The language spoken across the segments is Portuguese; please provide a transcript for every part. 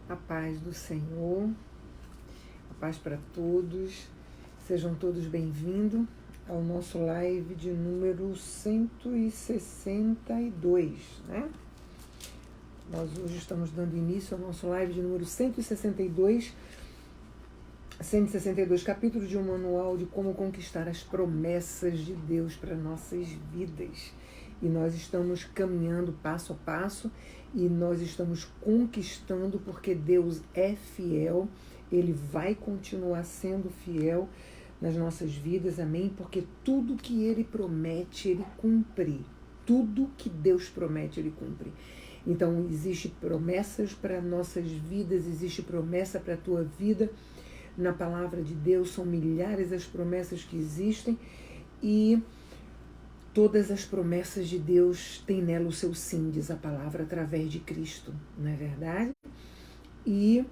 A paz do Senhor, a paz para todos, sejam todos bem-vindos ao nosso live de número 162, né? Nós hoje estamos dando início ao nosso live de número 162, capítulo de um manual de como conquistar as promessas de Deus para nossas vidas. E nós estamos caminhando passo a passo e nós estamos conquistando porque Deus é fiel, Ele vai continuar sendo fiel nas nossas vidas, amém? Porque tudo que Ele promete, Ele cumpre. Tudo que Deus promete, Ele cumpre. Então, existe promessas para nossas vidas, existe promessa para a tua vida. Na palavra de Deus, são milhares as promessas que existem e todas as promessas de Deus têm nela o seu sim, diz a palavra, através de Cristo, não é verdade? E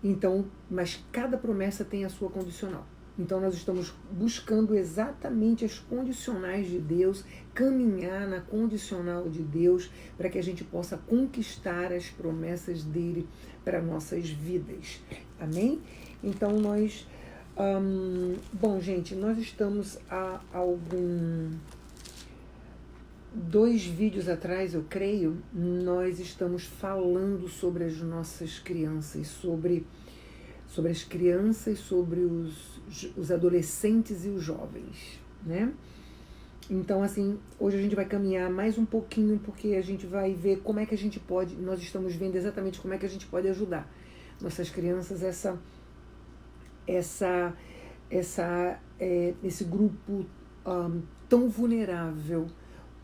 então, mas cada promessa tem a sua condicional. Então nós estamos buscando exatamente as condicionais de Deus, caminhar na condicional de Deus, para que a gente possa conquistar as promessas dele para nossas vidas. Amém? Então nós... bom, gente, nós estamos há 2 vídeos atrás, eu creio, nós estamos falando sobre as nossas crianças, sobre as crianças, sobre os adolescentes e os jovens, né? Então, assim, hoje a gente vai caminhar mais um pouquinho, porque a gente vai ver como é que a gente pode, nós estamos vendo exatamente como é que a gente pode ajudar nossas crianças, esse grupo tão vulnerável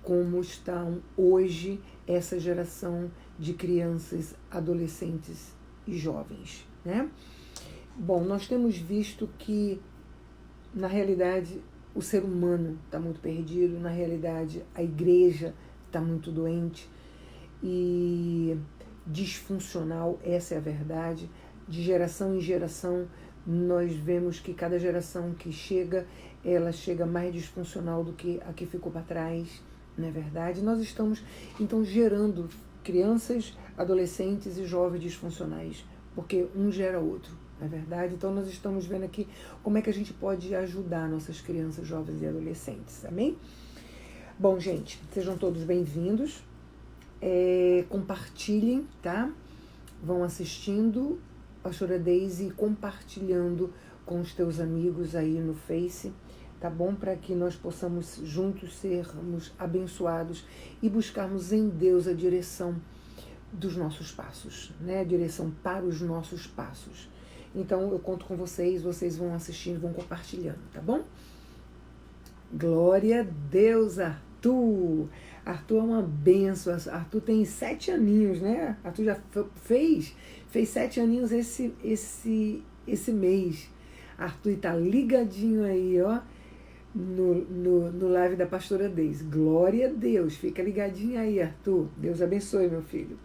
como estão hoje essa geração de crianças, adolescentes e jovens, né? Bom, nós temos visto que, na realidade, o ser humano está muito perdido, na realidade, a igreja está muito doente e disfuncional, essa é a verdade. De geração em geração, nós vemos que cada geração que chega, ela chega mais disfuncional do que a que ficou para trás, não é verdade? Nós estamos, então, gerando crianças, adolescentes e jovens disfuncionais, porque um gera outro. Não é verdade? Então nós estamos vendo aqui como é que a gente pode ajudar nossas crianças, jovens e adolescentes, amém? Bom, gente, sejam todos bem-vindos, compartilhem, tá? Vão assistindo a Pastora Deise e compartilhando com os teus amigos aí no Face, tá bom? Para que nós possamos juntos sermos abençoados e buscarmos em Deus a direção dos nossos passos, né? A direção para os nossos passos. Então, eu conto com vocês vão assistindo, vão compartilhando, tá bom? Glória a Deus, Arthur! Arthur é uma benção, Arthur tem 7 aninhos, né? Arthur já fez 7 aninhos esse mês. Arthur tá ligadinho aí, ó, no live da Pastora Deise. Glória a Deus, fica ligadinho aí, Arthur. Deus abençoe, meu filho.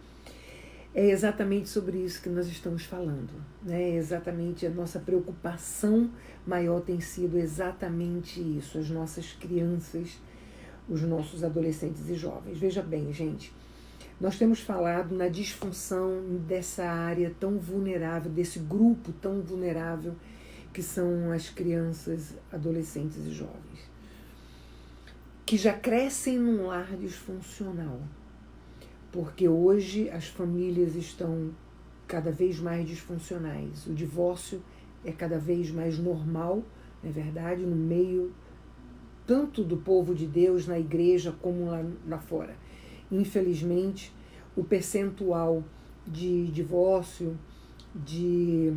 É exatamente sobre isso que nós estamos falando, né? Exatamente a nossa preocupação maior tem sido exatamente isso, as nossas crianças, os nossos adolescentes e jovens. Veja bem, gente, nós temos falado na disfunção dessa área tão vulnerável, desse grupo tão vulnerável que são as crianças, adolescentes e jovens, que já crescem num lar disfuncional. Porque hoje as famílias estão cada vez mais disfuncionais. O divórcio é cada vez mais normal, não é verdade? No meio tanto do povo de Deus, na igreja, como lá fora. Infelizmente, o percentual de divórcio, de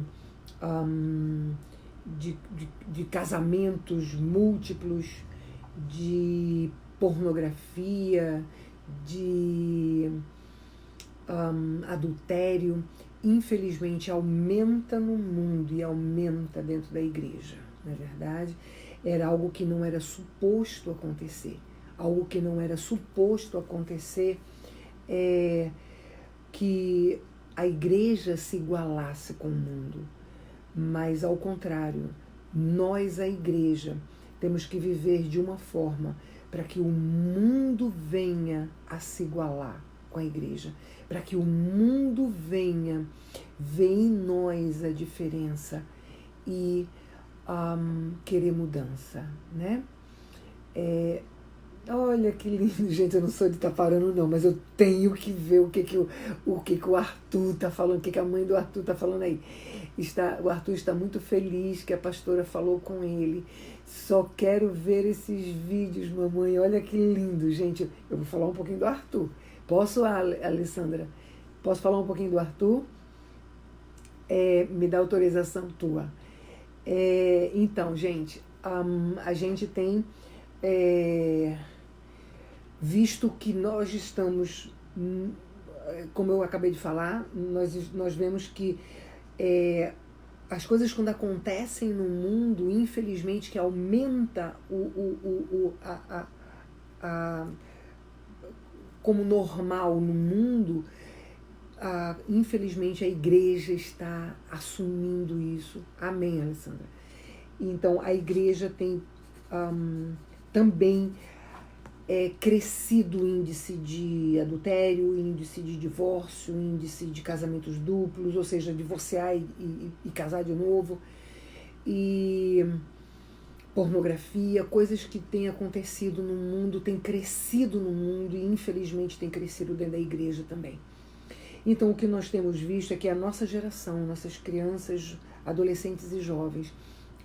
casamentos múltiplos, de pornografia, de adultério, infelizmente aumenta no mundo e aumenta dentro da igreja, não é verdade? Era algo que não era suposto acontecer. Algo que não era suposto acontecer é que a igreja se igualasse com o mundo, mas ao contrário, nós, a igreja, temos que viver de uma forma para que o mundo venha a se igualar com a igreja, para que o mundo venha ver em nós a diferença e querer mudança, né? Olha que lindo, gente, eu não sou de estar parando não, mas eu tenho que ver o que o Arthur está falando, o que a mãe do Arthur está falando aí. O Arthur está muito feliz que a pastora falou com ele. Só quero ver esses vídeos, mamãe, olha que lindo, gente. Eu vou falar um pouquinho do Arthur. Posso, Alessandra? Posso falar um pouquinho do Arthur? Me dá autorização tua. Então, gente, a gente tem visto que nós estamos, como eu acabei de falar, nós vemos que as coisas quando acontecem no mundo, infelizmente, que aumenta como normal no mundo, infelizmente a igreja está assumindo isso. Amém, Alessandra? Então a igreja tem também crescido o índice de adultério, índice de divórcio, índice de casamentos duplos, ou seja, divorciar e casar de novo, e pornografia, coisas que têm acontecido no mundo, têm crescido no mundo e infelizmente têm crescido dentro da igreja também. Então o que nós temos visto é que a nossa geração, nossas crianças, adolescentes e jovens,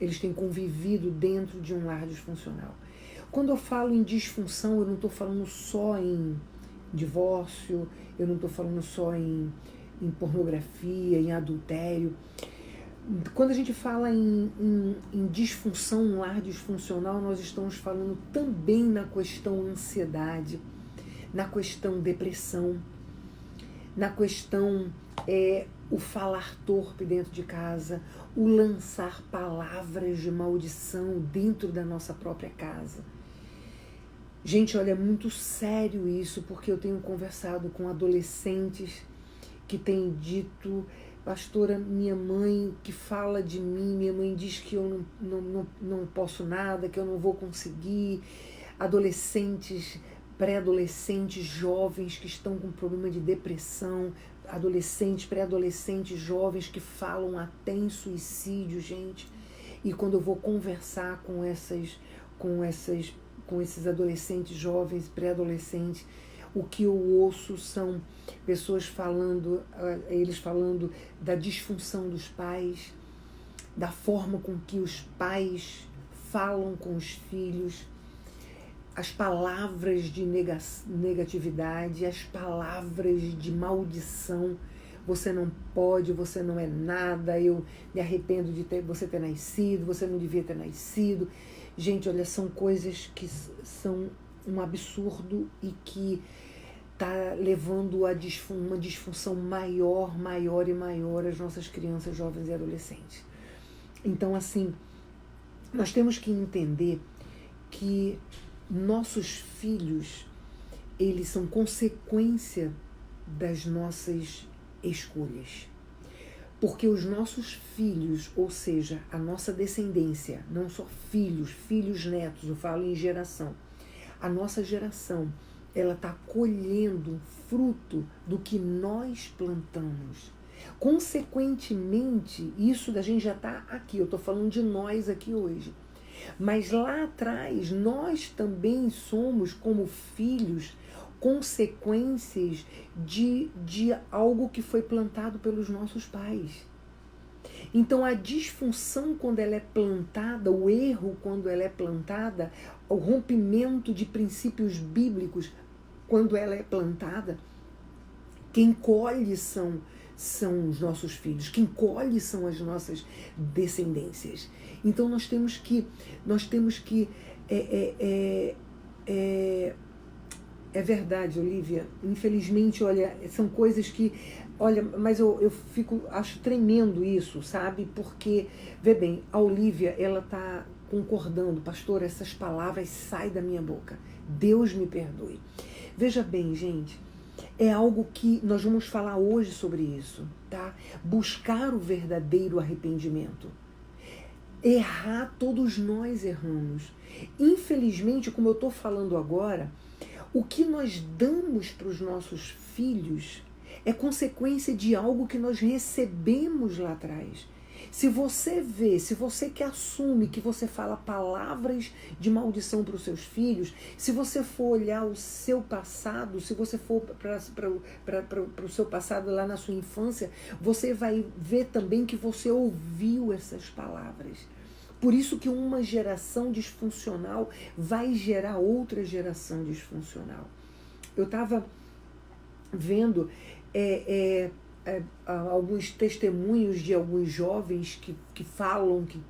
eles têm convivido dentro de um lar disfuncional. Quando eu falo em disfunção, eu não estou falando só em divórcio, eu não estou falando só em pornografia, em adultério. Quando a gente fala em disfunção, um lar disfuncional, nós estamos falando também na questão ansiedade, na questão depressão, na questão o falar torpe dentro de casa, o lançar palavras de maldição dentro da nossa própria casa. Gente, olha, é muito sério isso, porque eu tenho conversado com adolescentes que têm dito: pastora, minha mãe que fala de mim, minha mãe diz que eu não posso nada, que eu não vou conseguir. Adolescentes, pré-adolescentes, jovens que estão com problema de depressão, adolescentes, pré-adolescentes, jovens que falam até em suicídio, gente. E quando eu vou conversar com esses adolescentes, jovens, pré-adolescentes, o que eu ouço são pessoas falando, eles falando da disfunção dos pais, da forma com que os pais falam com os filhos, as palavras de negatividade, as palavras de maldição. Você não pode, você não é nada, eu me arrependo de você ter nascido, você não devia ter nascido. Gente, olha, são coisas que são um absurdo e que está levando a uma disfunção maior e maior às nossas crianças, jovens e adolescentes. Então, assim, nós temos que entender que nossos filhos, eles são consequência das nossas escolhas. Porque os nossos filhos, ou seja, a nossa descendência, não só filhos, netos, eu falo em geração. A nossa geração, ela está colhendo fruto do que nós plantamos. Consequentemente, isso da gente já está aqui, eu estou falando de nós aqui hoje. Mas lá atrás, nós também somos, como filhos, consequências de algo que foi plantado pelos nossos pais. Então a disfunção, quando ela é plantada, o erro, quando ela é plantada, o rompimento de princípios bíblicos, quando ela é plantada, quem colhe são os nossos filhos, quem colhe são as nossas descendências. Então nós temos que é verdade, Olivia, infelizmente, olha, são coisas que, olha, mas eu acho tremendo isso, sabe? Porque, vê bem, a Olivia, ela tá concordando, pastor, essas palavras saem da minha boca, Deus me perdoe. Veja bem, gente, é algo que nós vamos falar hoje sobre isso, tá? Buscar o verdadeiro arrependimento. Errar, todos nós erramos. Infelizmente, como eu estou falando agora, o que nós damos para os nossos filhos é consequência de algo que nós recebemos lá atrás. Se você vê, se você que assume que você fala palavras de maldição para os seus filhos, se você for olhar o seu passado, se você for para o seu passado lá na sua infância, você vai ver também que você ouviu essas palavras. Por isso que uma geração disfuncional vai gerar outra geração disfuncional. Eu estava vendo alguns testemunhos de alguns jovens que falam que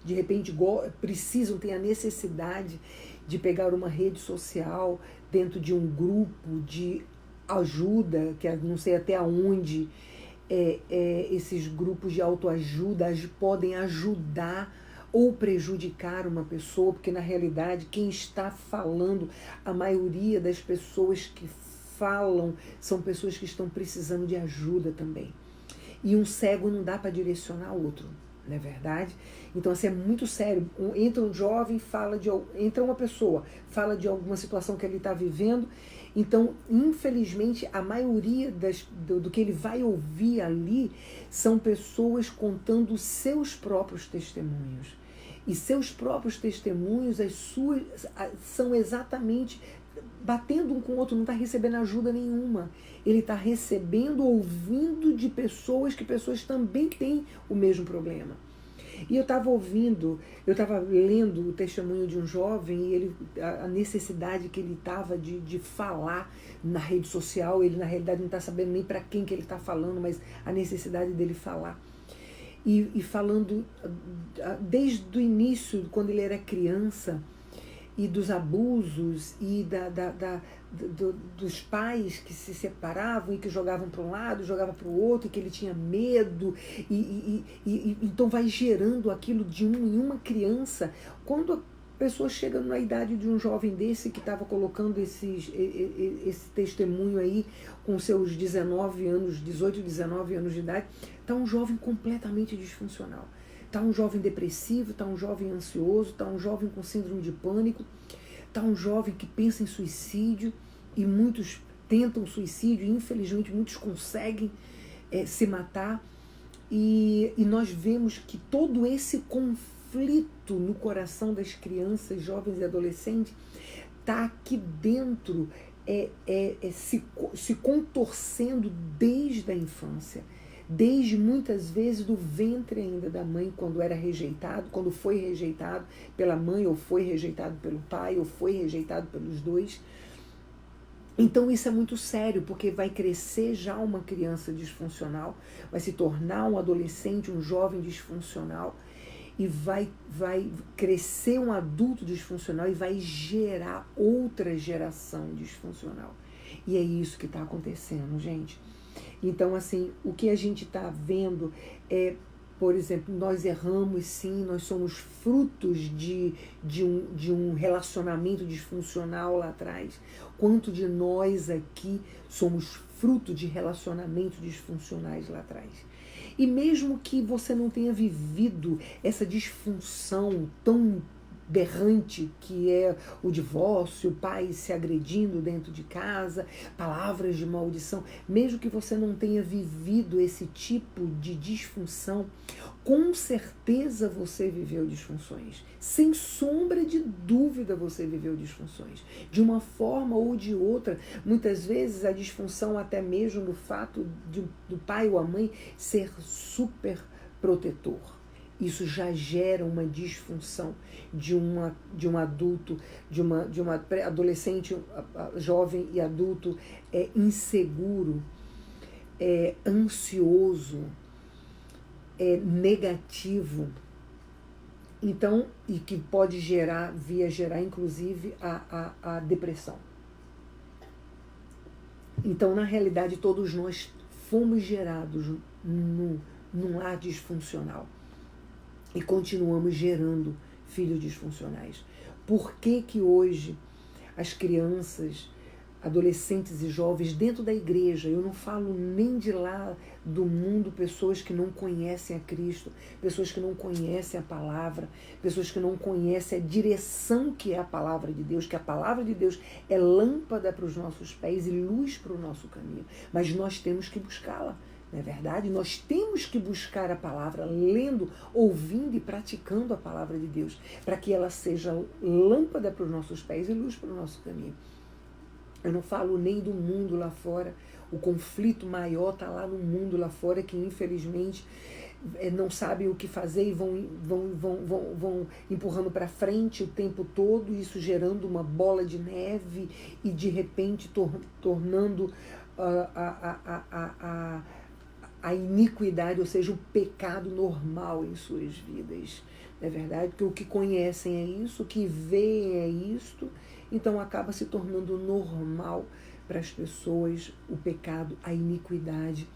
de repente precisam, têm a necessidade de pegar uma rede social dentro de um grupo de ajuda, que não sei até onde esses grupos de autoajuda podem ajudar ou prejudicar uma pessoa, porque na realidade quem está falando, a maioria das pessoas que falam são pessoas que estão precisando de ajuda também. E um cego não dá para direcionar outro, não é verdade? Então, assim, é muito sério. Entra um jovem, entra uma pessoa, fala de alguma situação que ele está vivendo. Então, infelizmente, a maioria do que ele vai ouvir ali são pessoas contando seus próprios testemunhos. E seus próprios testemunhos, são exatamente batendo um com o outro, não está recebendo ajuda nenhuma. Ele está ouvindo de pessoas que pessoas também têm o mesmo problema. E eu estava lendo o testemunho de um jovem e a necessidade que ele estava de falar na rede social. Ele na realidade não está sabendo nem para quem que ele está falando, mas a necessidade dele falar. E falando desde o início, quando ele era criança, e dos abusos e dos pais que se separavam e que jogavam para um lado, jogavam para o outro, e que ele tinha medo, então vai gerando aquilo em uma criança. Quando a pessoa chega na idade de um jovem desse que estava colocando esse testemunho aí com seus 18, 19 anos de idade, está um jovem completamente disfuncional. Está um jovem depressivo, está um jovem ansioso, está um jovem com síndrome de pânico, está um jovem que pensa em suicídio, e muitos tentam suicídio, e infelizmente muitos conseguem se matar. E nós vemos que todo esse conflito no coração das crianças, jovens e adolescentes está aqui dentro, se contorcendo desde a infância. Desde muitas vezes do ventre ainda da mãe, quando foi rejeitado pela mãe, ou foi rejeitado pelo pai, ou foi rejeitado pelos dois. Então isso é muito sério, porque vai crescer já uma criança disfuncional, vai se tornar um adolescente, um jovem disfuncional, e vai crescer um adulto disfuncional e vai gerar outra geração disfuncional. E é isso que está acontecendo, gente. Então, assim, o que a gente está vendo por exemplo, nós erramos sim, nós somos frutos de um relacionamento disfuncional lá atrás. Quanto de nós aqui somos fruto de relacionamentos disfuncionais lá atrás? E mesmo que você não tenha vivido essa disfunção tão berrante que é o divórcio, o pai se agredindo dentro de casa, palavras de maldição, mesmo que você não tenha vivido esse tipo de disfunção, com certeza você viveu disfunções. Sem sombra de dúvida você viveu disfunções. De uma forma ou de outra, muitas vezes a disfunção até mesmo no fato do pai ou a mãe ser super protetor. Isso já gera uma disfunção de um adulto, de uma adolescente, jovem e adulto inseguro, ansioso, negativo. Então, e que pode gerar inclusive a depressão. Então, na realidade, todos nós fomos gerados num lar disfuncional. E continuamos gerando filhos disfuncionais. Por que que hoje as crianças, adolescentes e jovens dentro da igreja. Eu não falo nem de lá do mundo, pessoas que não conhecem a Cristo, pessoas que não conhecem a palavra, pessoas que não conhecem a direção que é a palavra de Deus, que a palavra de Deus é lâmpada para os nossos pés e luz para o nosso caminho. Mas nós temos que buscá-la. Não é verdade? Nós temos que buscar a palavra, lendo, ouvindo e praticando a palavra de Deus, para que ela seja lâmpada para os nossos pés e luz para o nosso caminho. Eu não falo nem do mundo lá fora. O conflito maior está lá no mundo lá fora, que infelizmente não sabem o que fazer e vão empurrando para frente o tempo todo, isso gerando uma bola de neve e de repente tornando a iniquidade, ou seja, o pecado normal em suas vidas. Não é verdade? Porque o que conhecem é isso, o que veem é isto, então acaba se tornando normal para as pessoas o pecado, a iniquidade,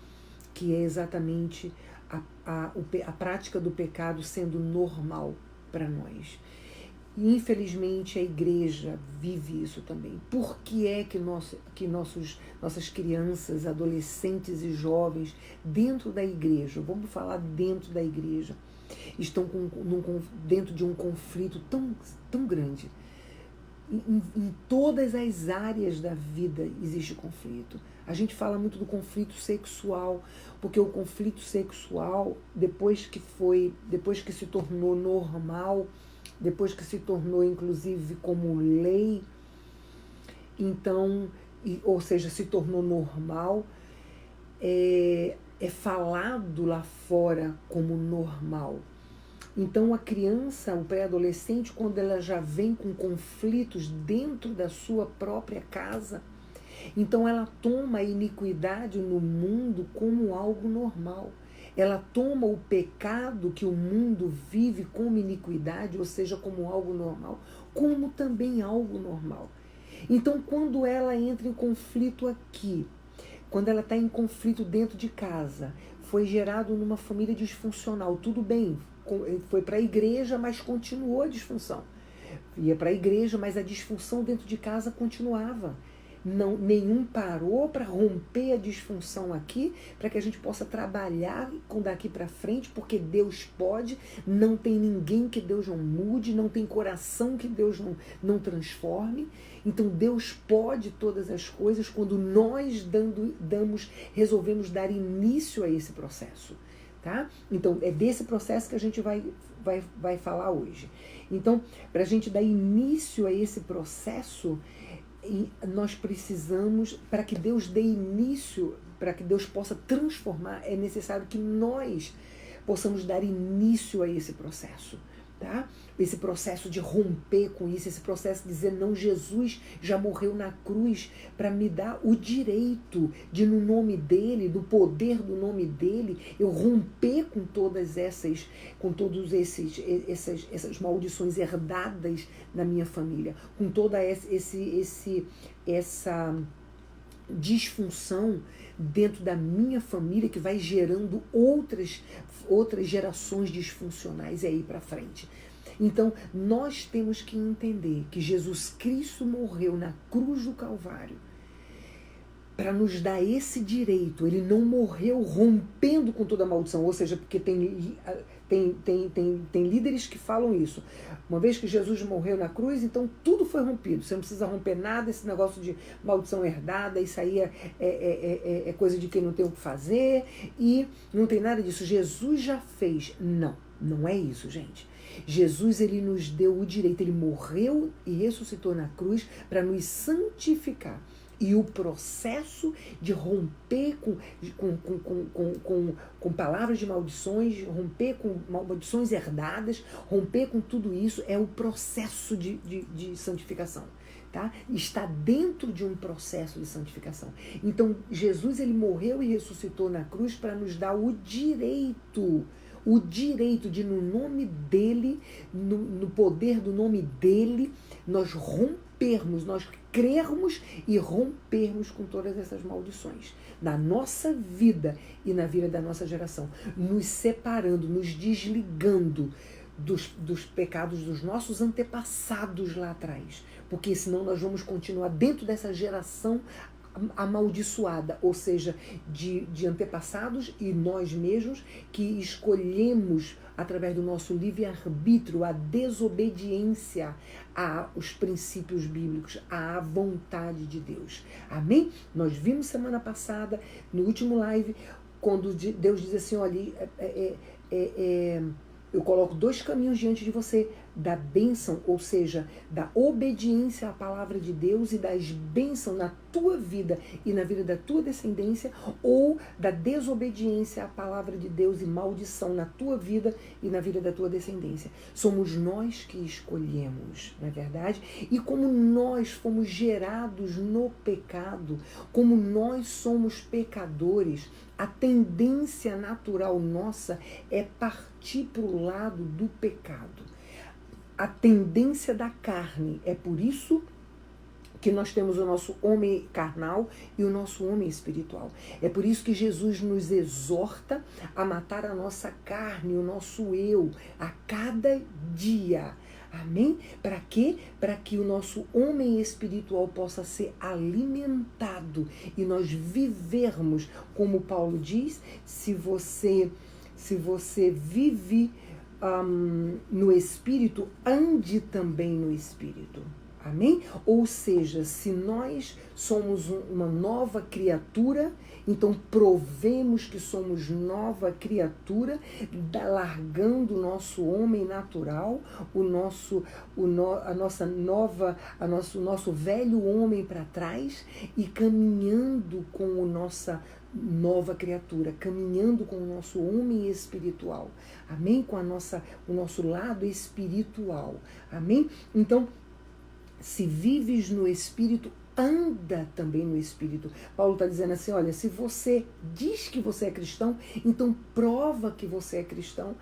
que é exatamente a prática do pecado sendo normal para nós. E, infelizmente, a igreja vive isso também. Por que é que nossas crianças, adolescentes e jovens dentro da igreja, vamos falar dentro da igreja, estão dentro de um conflito tão grande? Em todas as áreas da vida existe conflito. A gente fala muito do conflito sexual, porque o conflito sexual, depois que se tornou normal, depois que se tornou inclusive como lei, então, ou seja, se tornou normal, é falado lá fora como normal. Então a criança, o pré-adolescente, quando ela já vem com conflitos dentro da sua própria casa, então ela toma a iniquidade no mundo como algo normal. Ela toma o pecado que o mundo vive como iniquidade, ou seja, como algo normal, como também algo normal. Então, quando ela entra em conflito aqui, quando ela está em conflito dentro de casa, foi gerado numa família disfuncional, tudo bem, foi para a igreja, mas continuou a disfunção. Ia para a igreja, mas a disfunção dentro de casa continuava. Nenhum parou para romper a disfunção aqui, para que a gente possa trabalhar com daqui para frente, porque Deus pode, não tem ninguém que Deus não mude, não tem coração que Deus não transforme. Então Deus pode todas as coisas quando nós resolvemos dar início a esse processo. Tá? Então é desse processo que a gente vai falar hoje. Então, para a gente dar início a esse processo, nós precisamos, para que Deus dê início, para que Deus possa transformar, é necessário que nós possamos dar início a esse processo. Tá? Esse processo de romper com isso, esse processo de dizer, não, Jesus já morreu na cruz para me dar o direito de, no nome dele, do poder do nome dele, eu romper com todas essas maldições herdadas na minha família, com toda essa disfunção dentro da minha família que vai gerando outras gerações disfuncionais aí para frente. Então, nós temos que entender que Jesus Cristo morreu na cruz do Calvário para nos dar esse direito. Ele não morreu rompendo com toda a maldição, ou seja, porque tem líderes que falam isso. Uma vez que Jesus morreu na cruz, então tudo foi rompido. Você não precisa romper nada, esse negócio de maldição herdada, isso aí é coisa de quem não tem o que fazer, e não tem nada disso. Jesus já fez. Não é isso, gente. Jesus, ele nos deu o direito, ele morreu e ressuscitou na cruz para nos santificar. E o processo de romper com palavras de maldições, romper com maldições herdadas, romper com tudo isso, é o processo de santificação. Tá? Está dentro de um processo de santificação. Então, Jesus, ele morreu e ressuscitou na cruz para nos dar o direito de, no nome dele, no poder do nome dele, nós rompermos, nós crermos e rompermos com todas essas maldições na nossa vida e na vida da nossa geração, nos separando, nos desligando dos pecados dos nossos antepassados lá atrás, porque senão nós vamos continuar dentro dessa geração amaldiçoada, ou seja, de antepassados e nós mesmos que escolhemos através do nosso livre-arbítrio a desobediência aos princípios bíblicos, à vontade de Deus. Amém? Nós vimos semana passada, no último live, quando Deus diz assim, olha, eu coloco 2 caminhos diante de você, da bênção, ou seja, da obediência à palavra de Deus e das bênçãos na tua vida e na vida da tua descendência, ou da desobediência à palavra de Deus e maldição na tua vida e na vida da tua descendência. Somos nós que escolhemos, não é verdade? E como nós fomos gerados no pecado, como nós somos pecadores, a tendência natural nossa é partir para o lado do pecado. A tendência da carne. É por isso que nós temos o nosso homem carnal e o nosso homem espiritual. É por isso que Jesus nos exorta a matar a nossa carne, o nosso eu, a cada dia. Amém? Para quê? Para que o nosso homem espiritual possa ser alimentado e nós vivermos, como Paulo diz, se você vive no Espírito, ande também no Espírito. Amém? Ou seja, se nós somos uma nova criatura, então provemos que somos nova criatura, largando o nosso homem natural, o nosso velho homem para trás e caminhando com a nossa nova criatura, caminhando com o nosso homem espiritual. Amém? Com o nosso lado espiritual. Amém? Então, se vives no Espírito, anda também no Espírito. Paulo está dizendo assim, olha, se você diz que você é cristão, então prova que você é cristão,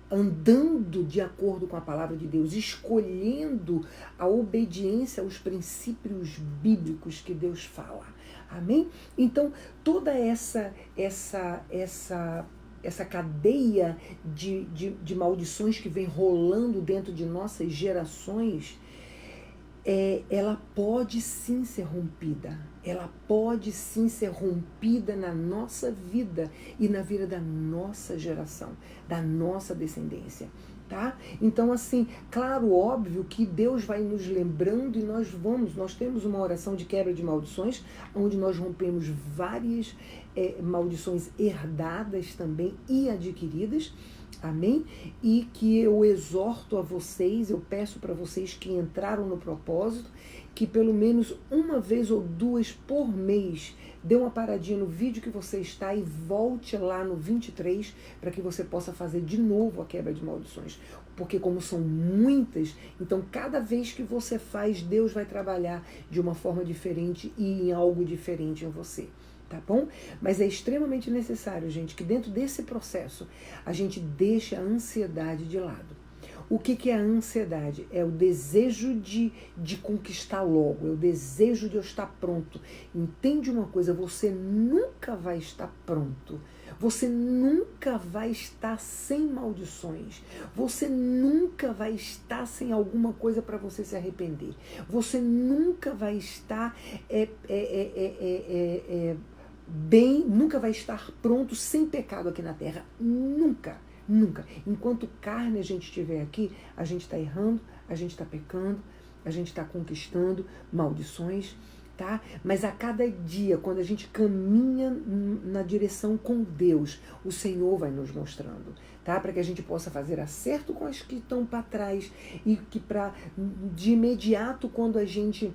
andando de acordo com a palavra de Deus, escolhendo a obediência aos princípios bíblicos que Deus fala. Amém? Então, toda essa cadeia de maldições que vem rolando dentro de nossas gerações, ela pode sim ser rompida. Ela pode sim ser rompida na nossa vida e na vida da nossa geração, da nossa descendência. Tá? Então, assim, claro, óbvio que Deus vai nos lembrando e nós temos uma oração de quebra de maldições, onde nós rompemos várias maldições herdadas também e adquiridas, amém? E que eu exorto a vocês, eu peço para vocês que entraram no propósito, que pelo menos uma vez ou 2 por mês, dê uma paradinha no vídeo que você está e volte lá no 23 para que você possa fazer de novo a quebra de maldições. Porque como são muitas, então cada vez que você faz, Deus vai trabalhar de uma forma diferente e em algo diferente em você. Tá bom? Mas é extremamente necessário, gente, que dentro desse processo a gente deixe a ansiedade de lado. O que é a ansiedade? É o desejo de conquistar logo, é o desejo de eu estar pronto. Entende uma coisa, você nunca vai estar pronto. Você nunca vai estar sem maldições. Você nunca vai estar sem alguma coisa para você se arrepender. Você nunca vai estar bem, nunca vai estar pronto sem pecado aqui na terra. Nunca. Nunca. Enquanto carne a gente estiver aqui, a gente está errando, a gente está pecando, a gente está conquistando maldições, tá? Mas a cada dia, quando a gente caminha na direção com Deus, o Senhor vai nos mostrando, tá? Para que a gente possa fazer acerto com as que estão para trás e que de imediato, quando a gente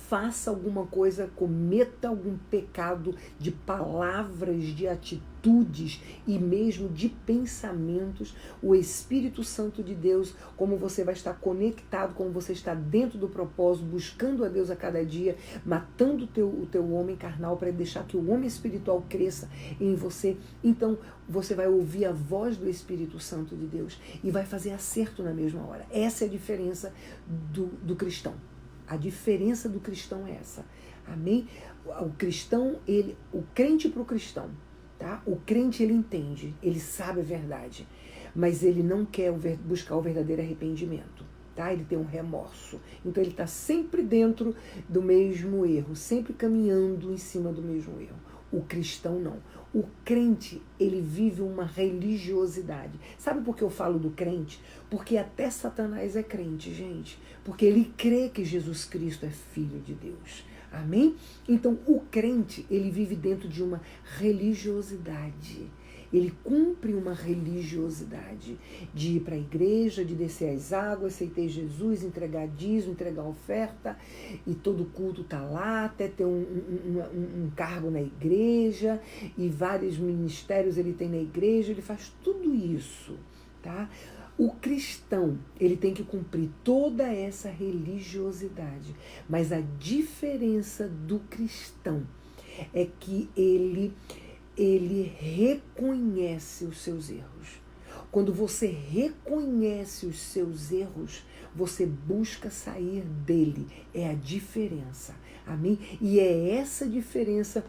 faça alguma coisa, cometa algum pecado de palavras, de atitudes e mesmo de pensamentos, o Espírito Santo de Deus, como você vai estar conectado, como você está dentro do propósito, buscando a Deus a cada dia, matando o teu homem carnal para deixar que o homem espiritual cresça em você, então você vai ouvir a voz do Espírito Santo de Deus e vai fazer acerto na mesma hora. Essa é a diferença do cristão. A diferença do cristão é essa, amém? O cristão, o crente para o cristão, tá? O crente, ele entende, ele sabe a verdade, mas ele não quer buscar o verdadeiro arrependimento, tá? Ele tem um remorso. Então ele está sempre dentro do mesmo erro, sempre caminhando em cima do mesmo erro. O cristão não. O crente, ele vive uma religiosidade. Sabe por que eu falo do crente? Porque até Satanás é crente, gente. Porque ele crê que Jesus Cristo é Filho de Deus. Amém? Então, o crente, ele vive dentro de uma religiosidade. Ele cumpre uma religiosidade de ir para a igreja, de descer as águas, aceitar Jesus, entregar dízimo, entregar oferta, e todo culto está lá, até ter um cargo na igreja, e vários ministérios ele tem na igreja, ele faz tudo isso, tá? O cristão, ele tem que cumprir toda essa religiosidade, mas a diferença do cristão é que ele reconhece os seus erros. Quando você reconhece os seus erros, você busca sair dele. É a diferença. Amém? E é essa diferença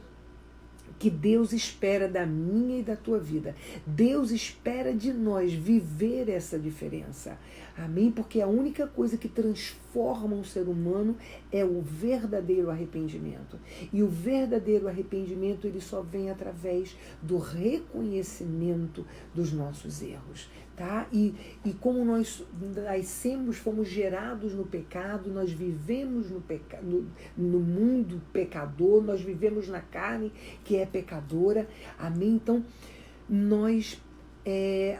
que Deus espera da minha e da tua vida. Deus espera de nós viver essa diferença. Amém? Porque a única coisa que transforma um ser humano é o verdadeiro arrependimento. E o verdadeiro arrependimento, ele só vem através do reconhecimento dos nossos erros. Tá? E como nós nascemos, fomos gerados no pecado, nós vivemos no mundo pecador, nós vivemos na carne que é pecadora. Amém? Então,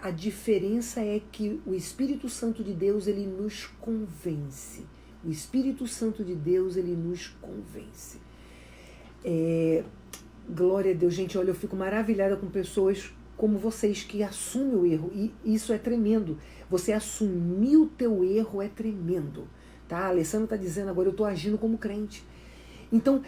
a diferença é que o Espírito Santo de Deus, ele nos convence. O Espírito Santo de Deus, ele nos convence. Glória a Deus, gente. Olha, eu fico maravilhada com pessoas como vocês que assumem o erro. E isso é tremendo. Você assumir o teu erro é tremendo. Tá? A Alessandra está dizendo agora, eu estou agindo como crente. Então,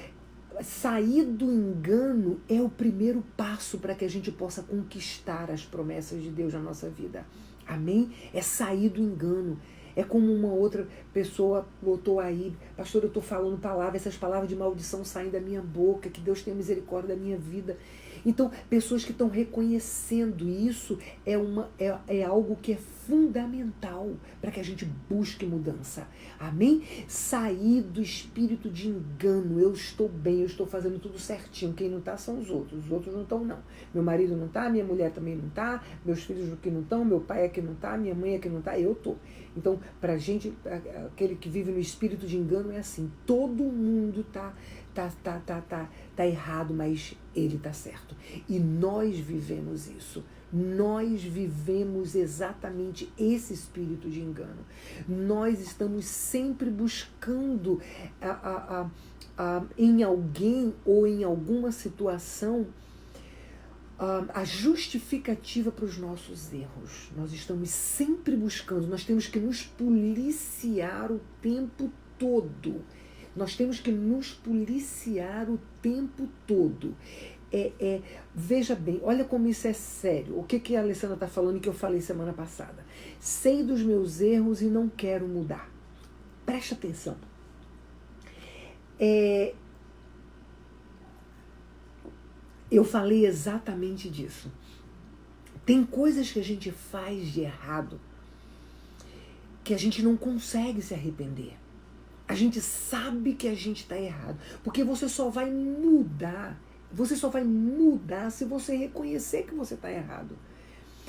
sair do engano é o primeiro passo para que a gente possa conquistar as promessas de Deus na nossa vida. Amém? É sair do engano. É como uma outra pessoa botou aí, pastor, eu estou falando palavras, essas palavras de maldição saem da minha boca, que Deus tenha misericórdia da minha vida. Então, pessoas que estão reconhecendo isso é algo que é fundamental para que a gente busque mudança. Amém? Sair do espírito de engano. Eu estou bem, eu estou fazendo tudo certinho. Quem não está são os outros não estão, não. Meu marido não está, minha mulher também não está, meus filhos aqui não estão, meu pai aqui não está, minha mãe aqui não está, eu estou. Então, para a gente, aquele que vive no espírito de engano é assim, todo mundo tá errado, mas ele está certo. E nós vivemos isso. Nós vivemos exatamente esse espírito de engano. Nós estamos sempre buscando em alguém ou em alguma situação a justificativa para os nossos erros. Nós estamos sempre buscando, nós temos que nos policiar o tempo todo. Nós temos que nos policiar o tempo todo. Veja bem, olha como isso é sério. O que a Alessandra está falando e que eu falei semana passada? Sei dos meus erros e não quero mudar. Preste atenção. Eu falei exatamente disso. Tem coisas que a gente faz de errado que a gente não consegue se arrepender. A gente sabe que a gente está errado. Porque você só vai mudar. Você só vai mudar se você reconhecer que você está errado.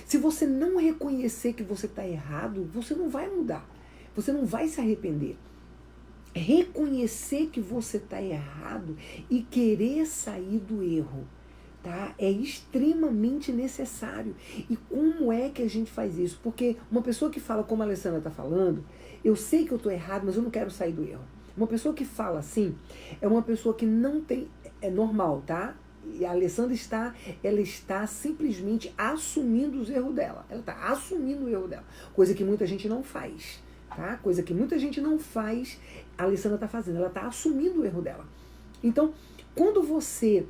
Se você não reconhecer que você está errado, você não vai mudar. Você não vai se arrepender. Reconhecer que você está errado e querer sair do erro, tá? É extremamente necessário. E como é que a gente faz isso? Porque uma pessoa que fala como a Alessandra está falando, eu sei que eu estou errado, mas eu não quero sair do erro. Uma pessoa que fala assim, é uma pessoa que não tem... É normal, tá? E a Alessandra está simplesmente assumindo os erros dela. Ela está assumindo o erro dela. Coisa que muita gente não faz, tá? Coisa que muita gente não faz, a Alessandra está fazendo. Ela está assumindo o erro dela. Então, quando você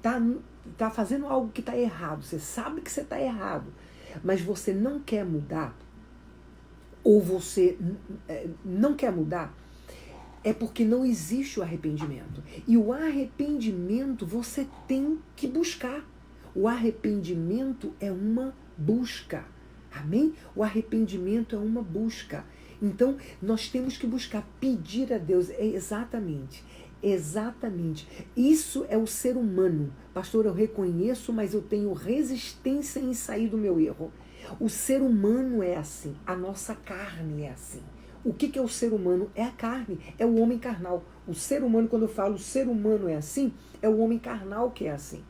tá fazendo algo que está errado, você sabe que você está errado, mas você não quer mudar, ou você não quer mudar, é porque não existe o arrependimento. E o arrependimento você tem que buscar. O arrependimento é uma busca. Amém? O arrependimento é uma busca. Então, nós temos que buscar, pedir a Deus. Exatamente. Isso é o ser humano. Pastor, eu reconheço, mas eu tenho resistência em sair do meu erro. O ser humano é assim. A nossa carne é assim. O que é o ser humano? É a carne, é o homem carnal. O ser humano, quando eu falo o ser humano é assim, é o homem carnal que é assim.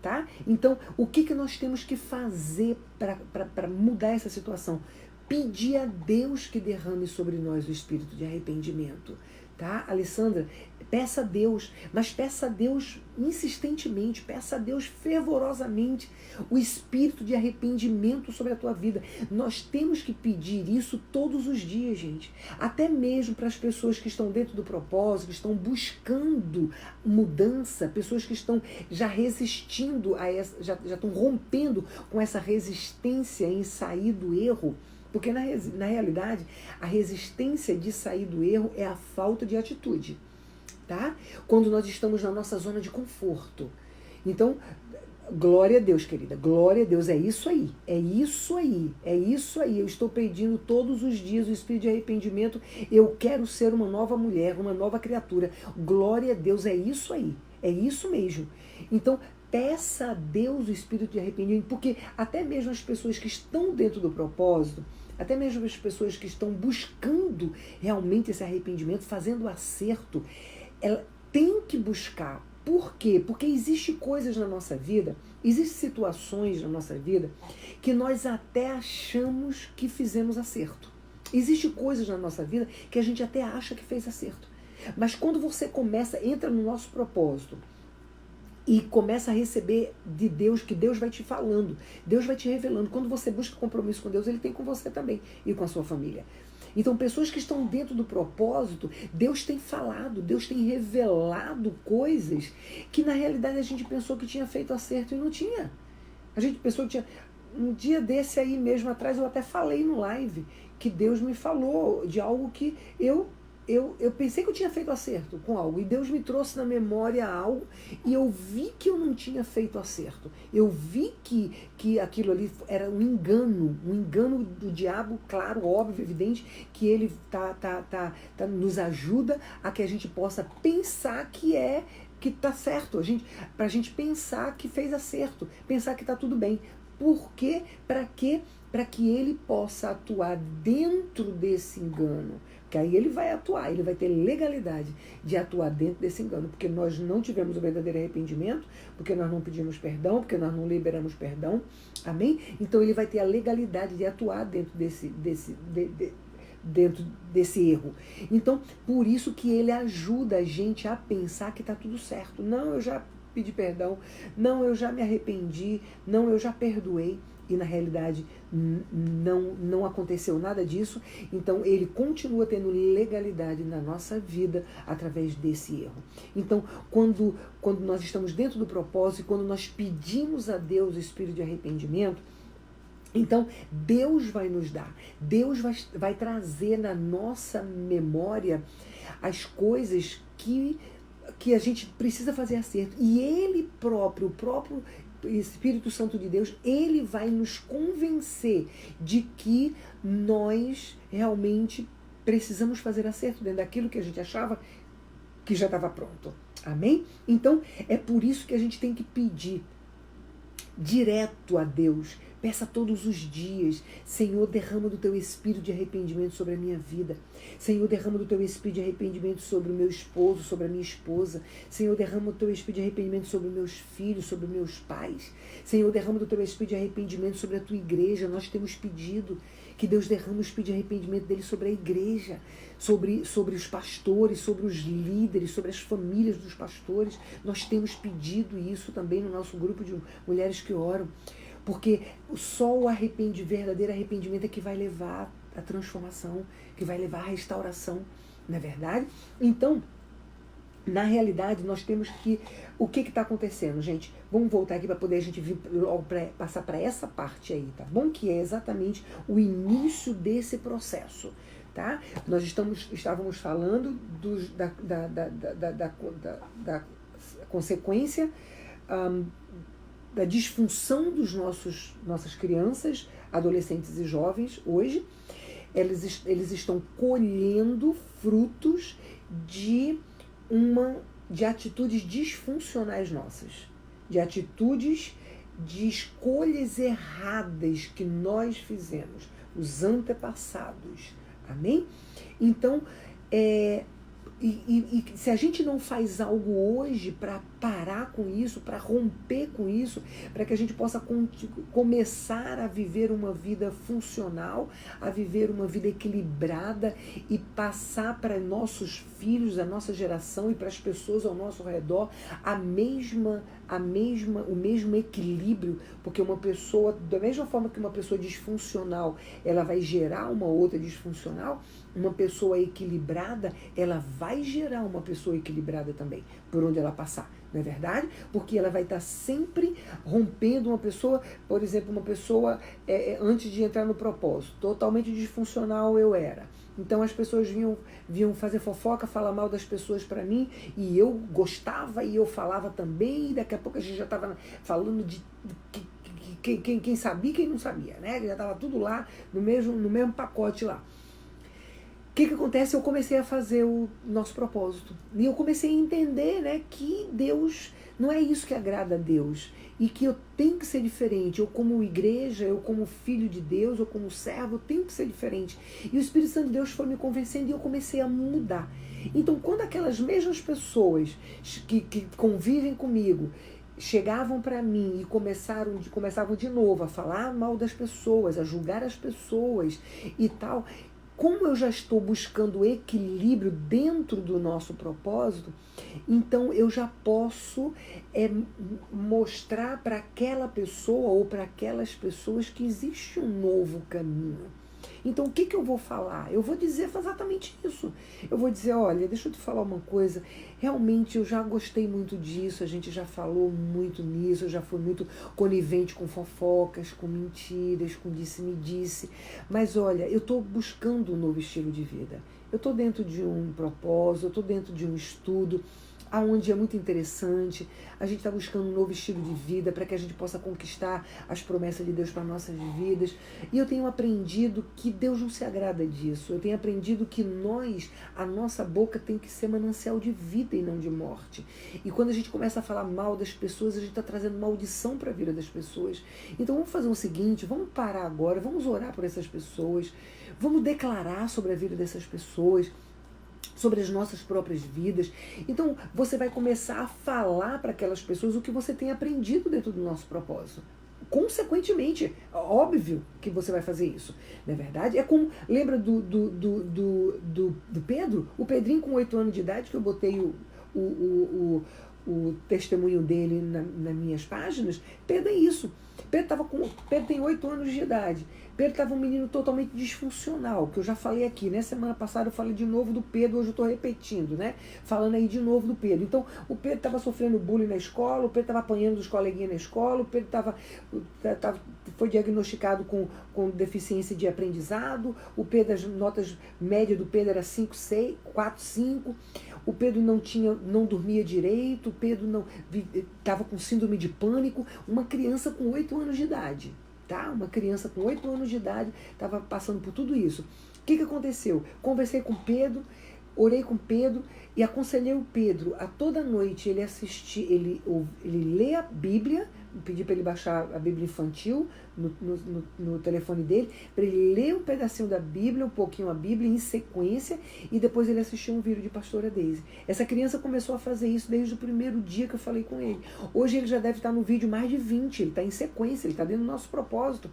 Tá? Então, o que nós temos que fazer para mudar essa situação? Pedir a Deus que derrame sobre nós o espírito de arrependimento. Tá, Alessandra? Peça a Deus, mas peça a Deus insistentemente, peça a Deus fervorosamente o espírito de arrependimento sobre a tua vida. Nós temos que pedir isso todos os dias, gente. Até mesmo para as pessoas que estão dentro do propósito, que estão buscando mudança, pessoas que estão já resistindo a essa, já estão rompendo com essa resistência em sair do erro. Porque na realidade, a resistência de sair do erro é a falta de atitude. Tá? Quando nós estamos na nossa zona de conforto. Então, glória a Deus, querida, glória a Deus, é isso aí, é isso aí, é isso aí. Eu estou pedindo todos os dias o espírito de arrependimento. Eu quero ser uma nova mulher, uma nova criatura. Glória a Deus, é isso aí, é isso mesmo. Então, peça a Deus o espírito de arrependimento, porque até mesmo as pessoas que estão dentro do propósito, até mesmo as pessoas que estão buscando realmente esse arrependimento, fazendo o acerto, ela tem que buscar. Por quê? Porque existem coisas na nossa vida, existem situações na nossa vida que nós até achamos que fizemos acerto. Existem coisas na nossa vida que a gente até acha que fez acerto. Mas quando você entra no nosso propósito e começa a receber de Deus, que Deus vai te falando, Deus vai te revelando. Quando você busca compromisso com Deus, Ele tem com você também e com a sua família. Então, pessoas que estão dentro do propósito, Deus tem falado, Deus tem revelado coisas que na realidade a gente pensou que tinha feito acerto e não tinha. A gente pensou que tinha... Um dia desse aí mesmo atrás, eu até falei no live que Deus me falou de algo que eu pensei que eu tinha feito acerto com algo, e Deus me trouxe na memória algo, e eu vi que eu não tinha feito acerto. Eu vi que aquilo ali era um engano do diabo, claro, óbvio, evidente, que ele nos ajuda a que a gente possa pensar que tá certo, pra gente pensar que fez acerto, pensar que tá tudo bem. Por quê? Para quê? Para que ele possa atuar dentro desse engano. Porque aí ele vai atuar, ele vai ter legalidade de atuar dentro desse engano, porque nós não tivemos o verdadeiro arrependimento, porque nós não pedimos perdão, porque nós não liberamos perdão, amém? Então ele vai ter a legalidade de atuar dentro dentro desse erro. Então, por isso que ele ajuda a gente a pensar que está tudo certo. Não, eu já pedi perdão, não, eu já me arrependi, não, eu já perdoei. E na realidade não aconteceu nada disso. Então ele continua tendo legalidade na nossa vida através desse erro. Então quando nós estamos dentro do propósito, quando nós pedimos a Deus o espírito de arrependimento, então Deus vai nos dar, Deus vai trazer na nossa memória as coisas que a gente precisa fazer acerto. E Ele próprio, o próprio Espírito Santo de Deus, ele vai nos convencer de que nós realmente precisamos fazer acerto dentro daquilo que a gente achava que já estava pronto. Amém? Então, é por isso que a gente tem que pedir direto a Deus. Peça todos os dias: Senhor, derrama do teu espírito de arrependimento sobre a minha vida. Senhor, derrama do teu espírito de arrependimento sobre o meu esposo, sobre a minha esposa. Senhor, derrama do teu espírito de arrependimento sobre os meus filhos, sobre os meus pais. Senhor, derrama do teu espírito de arrependimento sobre a tua igreja. Nós temos pedido que Deus derrame o espírito de arrependimento dele sobre a igreja, sobre os pastores, sobre os líderes, sobre as famílias dos pastores. Nós temos pedido isso também no nosso grupo de mulheres que oram. Porque só o verdadeiro arrependimento é que vai levar à transformação, que vai levar à restauração, não é verdade? Então, na realidade, nós temos que... O que está acontecendo, gente? Vamos voltar aqui para poder a gente vir logo passar para essa parte aí, tá bom? Que é exatamente o início desse processo, tá? Nós estávamos falando da consequência da disfunção dos nossas crianças, adolescentes e jovens hoje. Eles estão colhendo frutos de atitudes disfuncionais nossas, de atitudes, de escolhas erradas que nós fizemos, os antepassados. Amém? Então, se a gente não faz algo hoje para parar com isso, para romper com isso, para que a gente possa começar a viver uma vida funcional, a viver uma vida equilibrada e passar para nossos filhos, a nossa geração e para as pessoas ao nosso redor o mesmo equilíbrio, porque uma pessoa, da mesma forma que uma pessoa disfuncional, ela vai gerar uma outra disfuncional, uma pessoa equilibrada, ela vai gerar uma pessoa equilibrada também, por onde ela passar, não é verdade? Porque ela vai estar sempre rompendo uma pessoa, por exemplo, uma pessoa, antes de entrar no propósito, totalmente disfuncional eu era. Então as pessoas vinham fazer fofoca, falar mal das pessoas para mim, e eu gostava e eu falava também, e daqui a pouco a gente já estava falando de quem sabia e quem não sabia, né? Já estava tudo lá no mesmo pacote lá. O que acontece? Eu comecei a fazer o nosso propósito. E eu comecei a entender, né, que Deus, não é isso que agrada a Deus. E que eu tenho que ser diferente. Eu como igreja, eu como filho de Deus, eu como servo, eu tenho que ser diferente. E o Espírito Santo de Deus foi me convencendo e eu comecei a mudar. Então, quando aquelas mesmas pessoas que convivem comigo chegavam para mim e começavam de novo a falar mal das pessoas, a julgar as pessoas e tal, como eu já estou buscando equilíbrio dentro do nosso propósito, então eu já posso mostrar para aquela pessoa ou para aquelas pessoas que existe um novo caminho. Então o que eu vou falar? Eu vou dizer exatamente isso. Eu vou dizer, olha, deixa eu te falar uma coisa, realmente eu já gostei muito disso, a gente já falou muito nisso, eu já fui muito conivente com fofocas, com mentiras, com disse-me-disse, mas olha, eu estou buscando um novo estilo de vida. Eu estou dentro de um propósito, eu estou dentro de um estudo, aonde é muito interessante, a gente está buscando um novo estilo de vida para que a gente possa conquistar as promessas de Deus para nossas vidas. E eu tenho aprendido que Deus não se agrada disso. Eu tenho aprendido que a nossa boca tem que ser manancial de vida e não de morte. E quando a gente começa a falar mal das pessoas, a gente está trazendo maldição para a vida das pessoas. Então vamos fazer o seguinte, vamos parar agora, vamos orar por essas pessoas, vamos declarar sobre a vida dessas pessoas, sobre as nossas próprias vidas. Então você vai começar a falar para aquelas pessoas o que você tem aprendido dentro do nosso propósito. Consequentemente, óbvio que você vai fazer isso, não é verdade? É como, lembra do Pedro? O Pedrinho com 8 anos de idade, que eu botei o testemunho dele nas minhas páginas. Pedro é isso. Pedro tem 8 anos de idade. Pedro estava um menino totalmente disfuncional, que eu já falei aqui, né? Semana passada eu falei de novo do Pedro, hoje eu estou repetindo, né? Falando aí de novo do Pedro. Então, o Pedro estava sofrendo bullying na escola, o Pedro estava apanhando dos coleguinhas na escola, o Pedro foi diagnosticado com deficiência de aprendizado, o Pedro, as notas médias do Pedro era 5, 6, 4, 5, o Pedro não dormia direito, o Pedro estava com síndrome de pânico, uma criança com 8 anos de idade. Tá? Uma criança com 8 anos de idade estava passando por tudo isso. O que aconteceu? Conversei com Pedro, orei com Pedro e aconselhei o Pedro a toda noite ele assistir, ele ler a Bíblia, pedi para ele baixar a Bíblia infantil no telefone dele, para ele ler um pedacinho da Bíblia, um pouquinho a Bíblia em sequência, e depois ele assistiu um vídeo de Pastora Deise. Essa criança começou a fazer isso desde o primeiro dia que eu falei com ele. Hoje ele já deve estar no vídeo mais de 20, ele está em sequência, ele está dentro do nosso propósito.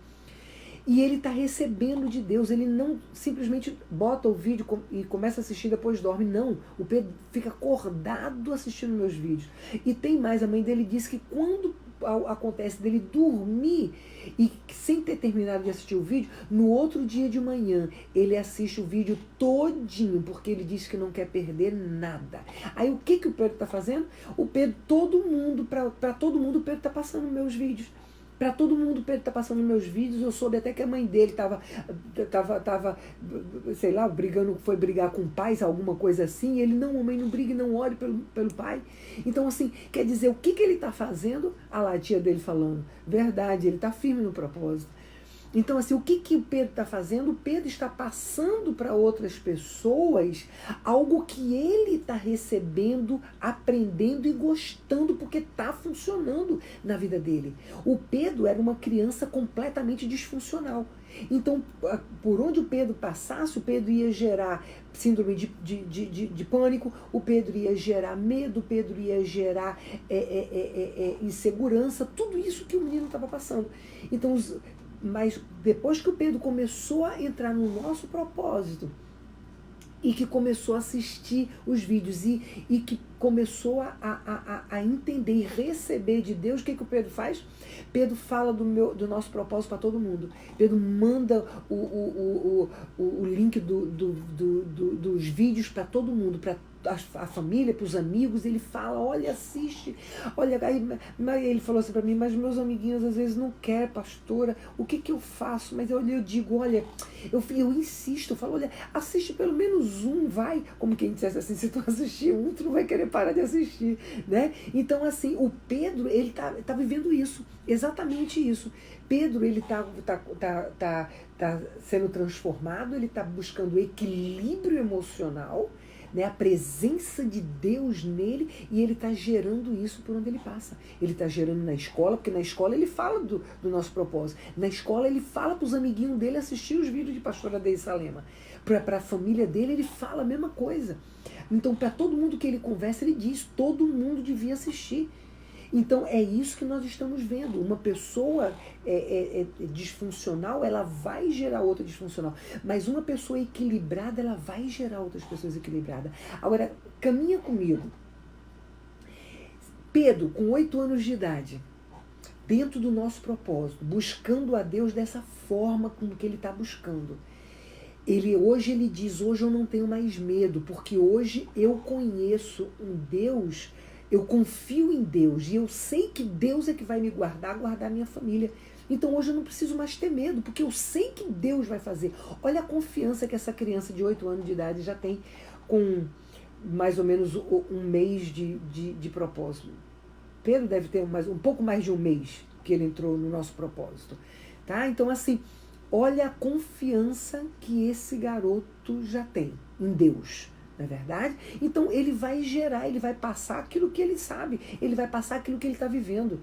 E ele está recebendo de Deus, ele não simplesmente bota o vídeo e começa a assistir e depois dorme, não. O Pedro fica acordado assistindo meus vídeos. E tem mais, a mãe dele disse que quando acontece dele dormir e sem ter terminado de assistir o vídeo, no outro dia de manhã ele assiste o vídeo todinho, porque ele diz que não quer perder nada. Aí o que o Pedro está fazendo? O Pedro, para todo mundo, o Pedro está passando meus vídeos. Para todo mundo, Pedro está passando meus vídeos, eu soube até que a mãe dele estava, sei lá, foi brigar com o pai, alguma coisa assim, e ele, não, mamãe, não brigue, não ore pelo pai. Então, assim, quer dizer, o que ele está fazendo? Ah lá, a tia dele falando, verdade, ele está firme no propósito. Então, assim, o que o Pedro está fazendo? O Pedro está passando para outras pessoas algo que ele está recebendo, aprendendo e gostando, porque está funcionando na vida dele. O Pedro era uma criança completamente disfuncional. Então, por onde o Pedro passasse, o Pedro ia gerar síndrome de pânico, o Pedro ia gerar medo, o Pedro ia gerar insegurança, tudo isso que o menino estava passando. Então, mas depois que o Pedro começou a entrar no nosso propósito e que começou a assistir os vídeos e que começou a entender e receber de Deus, o que o Pedro faz? Pedro fala do nosso propósito para todo mundo. Pedro manda o link dos vídeos para todo mundo, para a família, para os amigos. Ele fala, olha, assiste, olha, aí ele falou assim para mim, mas meus amiguinhos às vezes não querem, pastora, o que eu faço? Mas eu digo, olha, eu insisto, eu falo, olha, assiste pelo menos um, vai, como quem dissesse assim, se tu assistir um, tu não vai querer parar de assistir, né? Então, assim, o Pedro, ele tá vivendo isso, exatamente isso. Pedro, ele tá sendo transformado, ele tá buscando equilíbrio emocional, né, a presença de Deus nele, e ele está gerando isso por onde ele passa. Ele está gerando na escola, porque na escola ele fala do nosso propósito. Na escola ele fala para os amiguinhos dele assistir os vídeos de pastora Deise Salema. Para a família dele ele fala a mesma coisa. Então, para todo mundo que ele conversa, ele diz, todo mundo devia assistir. Então, é isso que nós estamos vendo. Uma pessoa disfuncional, ela vai gerar outra disfuncional. Mas uma pessoa equilibrada, ela vai gerar outras pessoas equilibradas. Agora, caminha comigo. Pedro, com 8 anos de idade, dentro do nosso propósito, buscando a Deus dessa forma como que ele está buscando. Hoje ele diz, hoje eu não tenho mais medo, porque hoje eu conheço um Deus. Eu confio em Deus e eu sei que Deus é que vai me guardar minha família. Então hoje eu não preciso mais ter medo, porque eu sei que Deus vai fazer. Olha a confiança que essa criança de 8 anos de idade já tem com mais ou menos um mês de propósito. Pedro deve ter um pouco mais de um mês que ele entrou no nosso propósito. Tá? Então, assim, olha a confiança que esse garoto já tem em Deus. Não é verdade? Então ele vai gerar, ele vai passar aquilo que ele sabe, ele vai passar aquilo que ele está vivendo.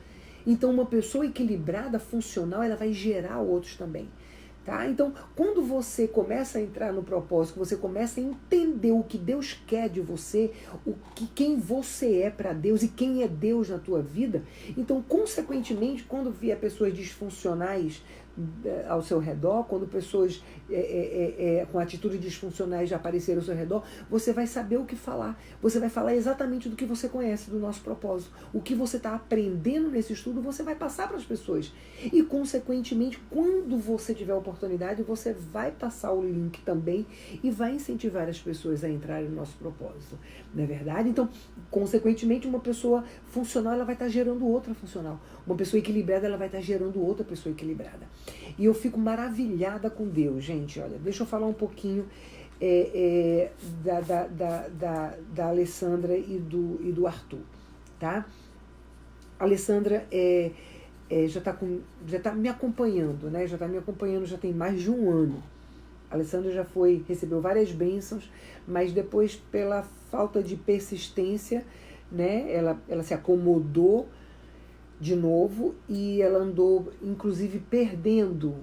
Então uma pessoa equilibrada, funcional, ela vai gerar outros também. Tá? Então, quando você começa a entrar no propósito, você começa a entender o que Deus quer de você, quem você é para Deus e quem é Deus na tua vida, então, consequentemente, quando vier pessoas disfuncionais ao seu redor, quando pessoas com atitudes disfuncionais já aparecerem ao seu redor, você vai saber o que falar. Você vai falar exatamente do que você conhece do nosso propósito. O que você está aprendendo nesse estudo, você vai passar para as pessoas. E, consequentemente, quando você tiver oportunidade, você vai passar o link também e vai incentivar as pessoas a entrarem no nosso propósito. Não é verdade? Então, consequentemente, uma pessoa funcional, ela vai estar gerando outra funcional. Uma pessoa equilibrada, ela vai estar gerando outra pessoa equilibrada. E eu fico maravilhada com Deus, gente. Olha, deixa eu falar um pouquinho da Alessandra e do Arthur, tá? A Alessandra já está me acompanhando, né? Já está me acompanhando já tem mais de um ano. A Alessandra recebeu várias bênçãos, mas depois, pela falta de persistência, né? Ela se acomodou de novo e ela andou, inclusive, perdendo.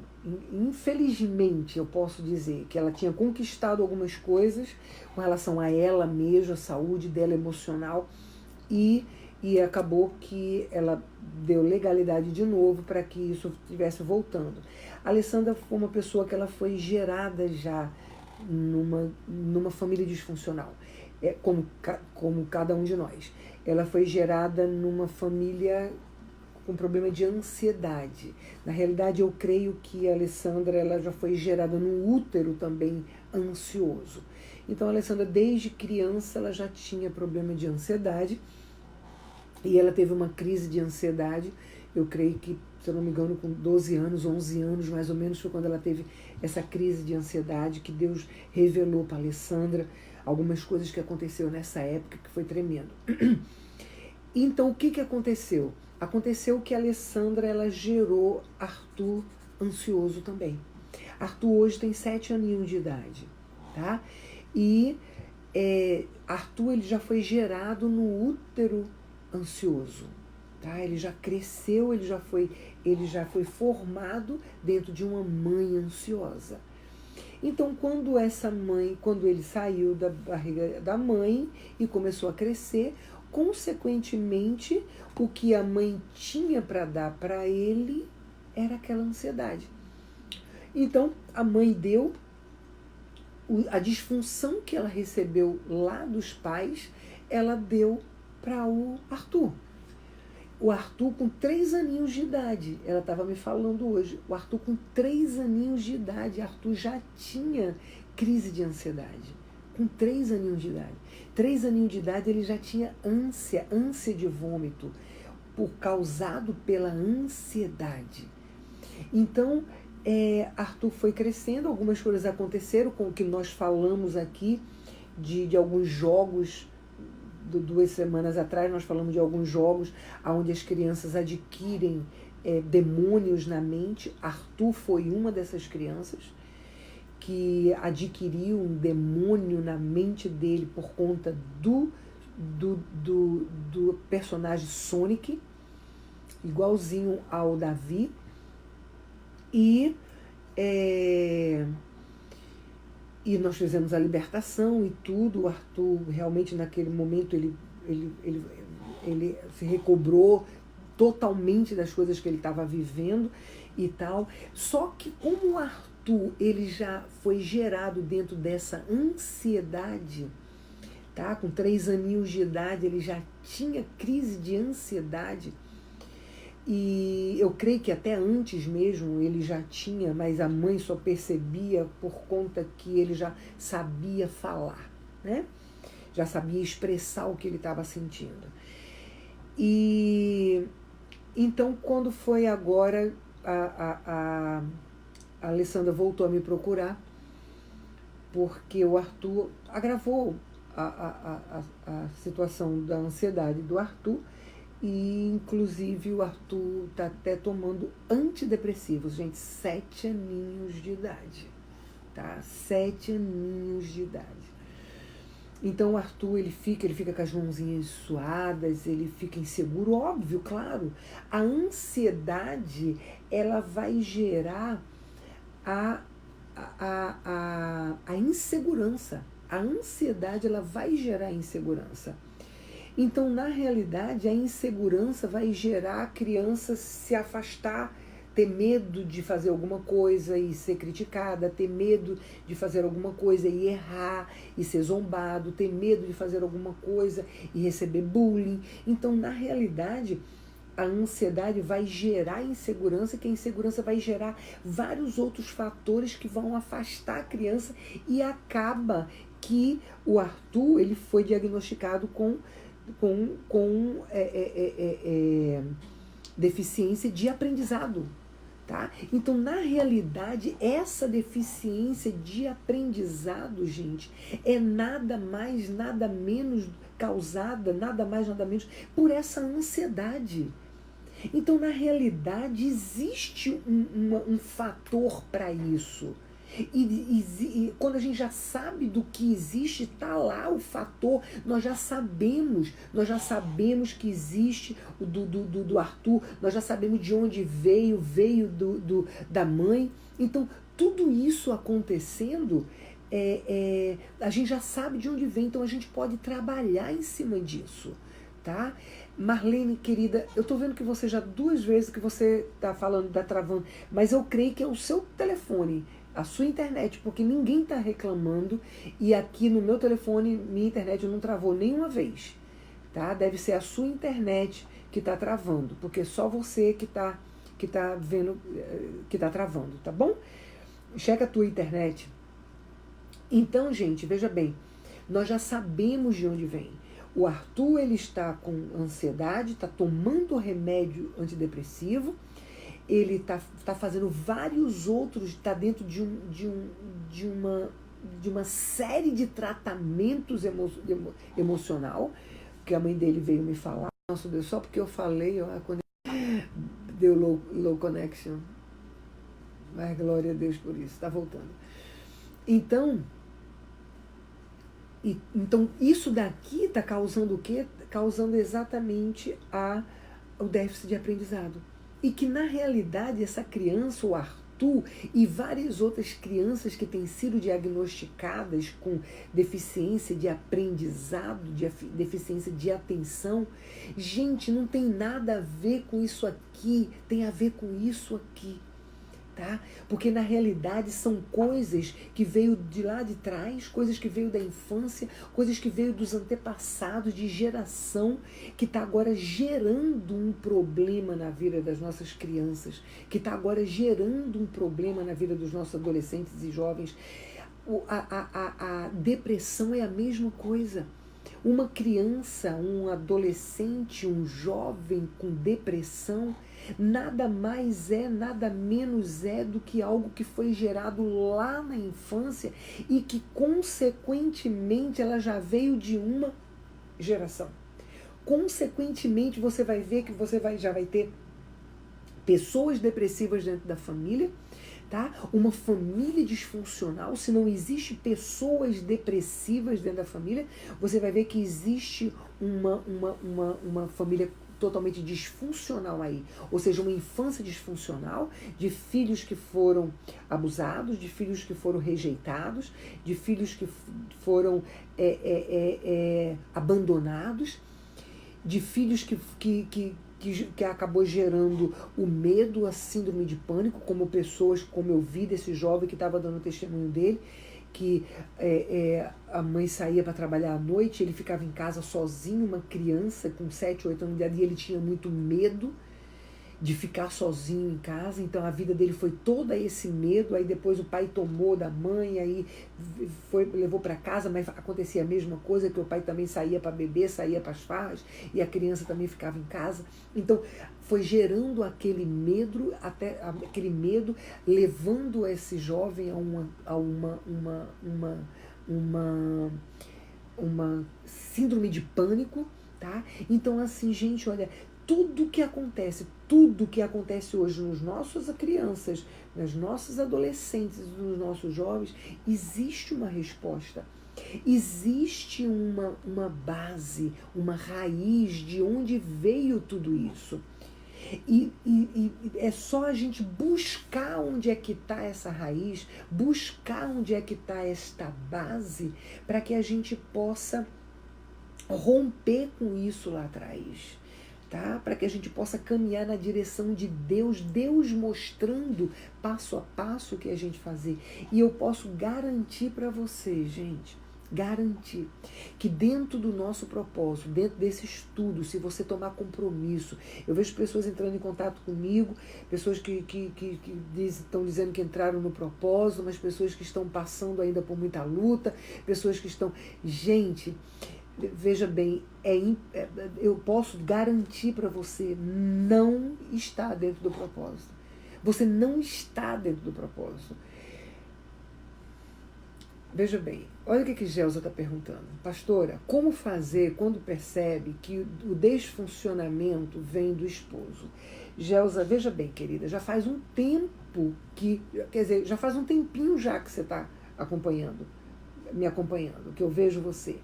Infelizmente, eu posso dizer que ela tinha conquistado algumas coisas com relação a ela mesma, a saúde dela emocional, e acabou que ela deu legalidade de novo para que isso estivesse voltando. A Alessandra foi uma pessoa que ela foi gerada já numa família disfuncional, como cada um de nós. Ela foi gerada numa família com problema de ansiedade. Na realidade, eu creio que a Alessandra ela já foi gerada num útero também ansioso. Então, a Alessandra, desde criança, ela já tinha problema de ansiedade, e ela teve uma crise de ansiedade eu creio que, se eu não me engano, com 12 anos, 11 anos, mais ou menos, foi quando ela teve essa crise de ansiedade, que Deus revelou para a Alessandra algumas coisas que aconteceu nessa época, que foi tremendo. Então, o que aconteceu? Aconteceu que a Alessandra, ela gerou Arthur ansioso também. Arthur hoje tem 7 aninhos de idade, tá? E Arthur, ele já foi gerado no útero ansioso, tá? Ele já cresceu, ele já foi formado dentro de uma mãe ansiosa. Então, quando ele saiu da barriga da mãe e começou a crescer, consequentemente, o que a mãe tinha para dar para ele era aquela ansiedade. Então, a mãe deu, a disfunção que ela recebeu lá dos pais, ela deu para o Arthur. O Arthur com 3 aninhos de idade, ela estava me falando hoje, o Arthur com 3 aninhos de idade, Arthur já tinha crise de ansiedade, com 3 aninhos de idade. 3 aninhos de idade ele já tinha ânsia de vômito, causado pela ansiedade. Então, Arthur foi crescendo, algumas coisas aconteceram, com o que nós falamos aqui, de alguns jogos. 2 semanas atrás nós falamos de alguns jogos onde as crianças adquirem demônios na mente. Arthur foi uma dessas crianças que adquiriu um demônio na mente dele por conta do personagem Sonic, igualzinho ao Davi. E nós fizemos a libertação e tudo. O Arthur, realmente, naquele momento, ele se recobrou totalmente das coisas que ele estava vivendo e tal. Só que como o Arthur, ele já foi gerado dentro dessa ansiedade, tá? Com 3 aninhos de idade, ele já tinha crise de ansiedade. E eu creio que até antes mesmo ele já tinha, mas a mãe só percebia por conta que ele já sabia falar, né? Já sabia expressar o que ele estava sentindo. E então, quando foi agora, a Alessandra voltou a me procurar, porque o Arthur agravou a situação da ansiedade do Arthur. E, inclusive, o Arthur está até tomando antidepressivos, gente, 7 aninhos de idade, tá? 7 aninhos de idade. Então, o Arthur, ele fica com as mãozinhas suadas, ele fica inseguro, óbvio, claro. A ansiedade, ela vai gerar a insegurança. A ansiedade, ela vai gerar insegurança. Então, na realidade, a insegurança vai gerar a criança se afastar, ter medo de fazer alguma coisa e ser criticada, ter medo de fazer alguma coisa e errar e ser zombado, ter medo de fazer alguma coisa e receber bullying. Então, na realidade, a ansiedade vai gerar insegurança, que a insegurança vai gerar vários outros fatores que vão afastar a criança, e acaba que o Arthur, ele foi diagnosticado com deficiência de aprendizado, tá? Então, na realidade, essa deficiência de aprendizado, gente, é nada mais, nada menos causada, nada mais, nada menos por essa ansiedade. Então, na realidade, existe um fator para isso. E quando a gente já sabe do que existe, está lá o fator, nós já sabemos que existe o do Arthur, nós já sabemos de onde veio da mãe. Então, tudo isso acontecendo, a gente já sabe de onde vem, então a gente pode trabalhar em cima disso, tá? Marlene, querida, eu tô vendo que você já 2 vezes que você tá falando, tá travando, mas eu creio que é o seu telefone, a sua internet, porque ninguém está reclamando, e aqui no meu telefone, minha internet não travou nenhuma vez, tá? Deve ser a sua internet que está travando, porque só você que tá vendo que está travando, tá bom? Checa a tua internet. Então, gente, veja bem, nós já sabemos de onde vem. O Arthur, ele está com ansiedade, está tomando remédio antidepressivo, ele está fazendo vários outros, está dentro de uma série de tratamentos emocional, que a mãe dele veio me falar. Nossa Deus, só porque eu falei, ó, quando deu low connection. Mas glória a Deus por isso, está voltando. Então isso daqui está causando o quê? Causando exatamente o déficit de aprendizado. E que na realidade essa criança, o Arthur, e várias outras crianças que têm sido diagnosticadas com deficiência de aprendizado, deficiência de atenção, gente, não tem nada a ver com isso aqui, tem a ver com isso aqui. Tá? Porque na realidade são coisas que veio de lá de trás, coisas que veio da infância, coisas que veio dos antepassados, de geração, que está agora gerando um problema na vida das nossas crianças, que está agora gerando um problema na vida dos nossos adolescentes e jovens. A depressão é a mesma coisa. Uma criança, um adolescente, um jovem com depressão, nada mais é, nada menos é do que algo que foi gerado lá na infância e que, consequentemente, ela já veio de uma geração. Consequentemente, você vai ver que já vai ter pessoas depressivas dentro da família, tá? Uma família disfuncional. Se não existe pessoas depressivas dentro da família, você vai ver que existe uma família totalmente disfuncional aí, ou seja, uma infância disfuncional, de filhos que foram abusados, de filhos que foram rejeitados, de filhos que foram abandonados, de filhos que acabou gerando o medo, a síndrome de pânico, como pessoas, como eu vi desse jovem que estava dando testemunho dele, que a mãe saía para trabalhar à noite, ele ficava em casa sozinho, uma criança com 7, 8 anos de idade, e ele tinha muito medo de ficar sozinho em casa, então a vida dele foi toda esse medo. Aí depois o pai tomou da mãe, aí levou para casa, mas acontecia a mesma coisa, que o pai também saía para beber, saía para as farras, e a criança também ficava em casa. Então foi gerando aquele medo, levando esse jovem a uma síndrome de pânico, tá? Então assim, gente, olha, tudo que acontece hoje nos nossos crianças, nas nossas adolescentes, nos nossos jovens, existe uma resposta. Existe uma base, uma raiz de onde veio tudo isso. E é só a gente buscar onde é que está essa raiz, buscar onde é que está esta base, para que a gente possa romper com isso lá atrás. Tá? Para que a gente possa caminhar na direção de Deus, Deus mostrando passo a passo o que a gente fazer. E eu posso garantir para você, gente, garantir que dentro do nosso propósito, dentro desse estudo, se você tomar compromisso, eu vejo pessoas entrando em contato comigo, pessoas que estão dizendo que entraram no propósito, mas pessoas que estão passando ainda por muita luta, pessoas que estão... Gente, veja bem, eu posso garantir para você, não está dentro do propósito. Você não está dentro do propósito. Veja bem, olha o que Gelsa está perguntando. Pastora, como fazer quando percebe que o desfuncionamento vem do esposo? Gelsa, veja bem, querida, já faz um tempo já faz um tempinho já que você está me acompanhando, que eu vejo você.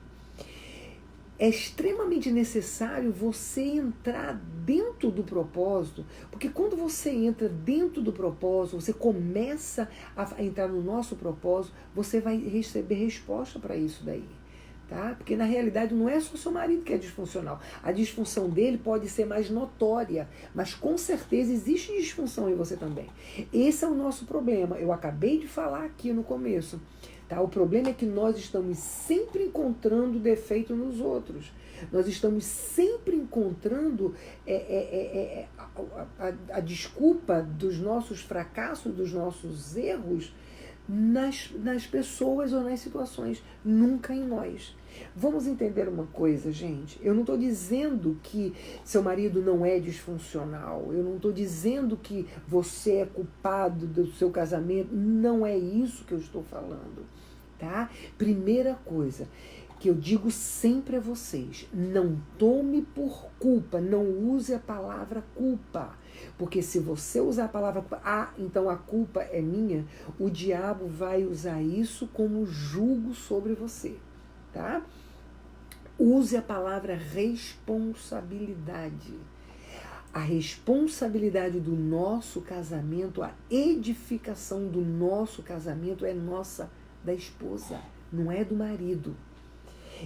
É extremamente necessário você entrar dentro do propósito, porque quando você entra dentro do propósito, você começa a entrar no nosso propósito, você vai receber resposta para isso daí. Tá? Porque na realidade não é só seu marido que é disfuncional. A disfunção dele pode ser mais notória, mas com certeza existe disfunção em você também. Esse é o nosso problema. Eu acabei de falar aqui no começo. Tá? O problema é que nós estamos sempre encontrando defeito nos outros. Nós estamos sempre encontrando a desculpa dos nossos fracassos, dos nossos erros, nas pessoas ou nas situações, nunca em nós. Vamos entender uma coisa, gente. Eu não estou dizendo que seu marido não é disfuncional. Eu não estou dizendo que você é culpado do seu casamento. Não é isso que eu estou falando, tá? Primeira coisa que eu digo sempre a vocês: não tome por culpa, não use a palavra culpa. Porque se você usar a palavra culpa, então a culpa é minha, o diabo vai usar isso como jugo sobre você, tá? Use a palavra responsabilidade. A responsabilidade do nosso casamento, a edificação do nosso casamento é nossa, da esposa, não é do marido.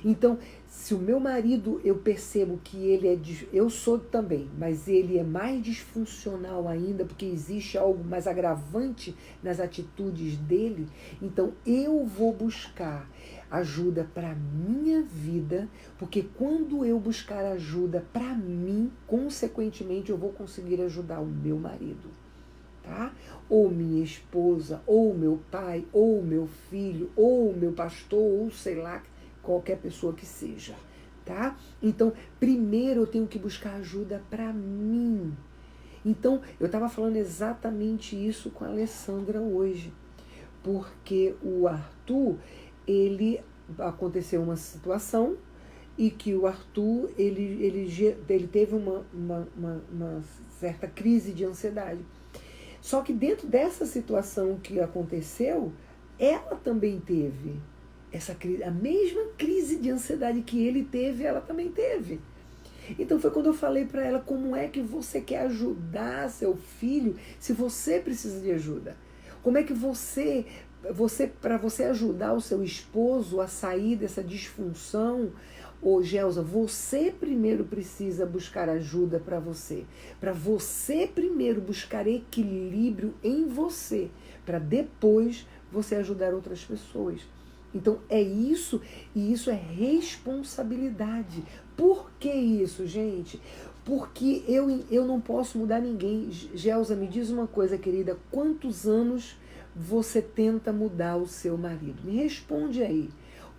Então, se o meu marido, eu percebo que ele é, eu sou também, mas ele é mais disfuncional ainda, porque existe algo mais agravante nas atitudes dele, então eu vou buscar ajuda para minha vida, porque quando eu buscar ajuda para mim, consequentemente eu vou conseguir ajudar o meu marido, tá? Ou minha esposa, ou meu pai, ou meu filho, ou meu pastor, ou sei lá, qualquer pessoa que seja, tá? Então, primeiro eu tenho que buscar ajuda para mim. Então, eu estava falando exatamente isso com a Alessandra hoje, porque o Arthur, ele aconteceu uma situação e que o Arthur, ele teve uma certa crise de ansiedade. Só que dentro dessa situação que aconteceu, ela também teve essa crise, a mesma crise de ansiedade que ele teve, ela também teve. Então foi quando eu falei para ela: como é que você quer ajudar seu filho se você precisa de ajuda? Como é que para você ajudar o seu esposo a sair dessa disfunção, Gelsa, você primeiro precisa buscar ajuda para você primeiro buscar equilíbrio em você, para depois você ajudar outras pessoas. Então é isso, e isso é responsabilidade. Por que isso, gente? Porque eu não posso mudar ninguém. Gelsa, me diz uma coisa, querida: quantos anos você tenta mudar o seu marido? Me responde aí.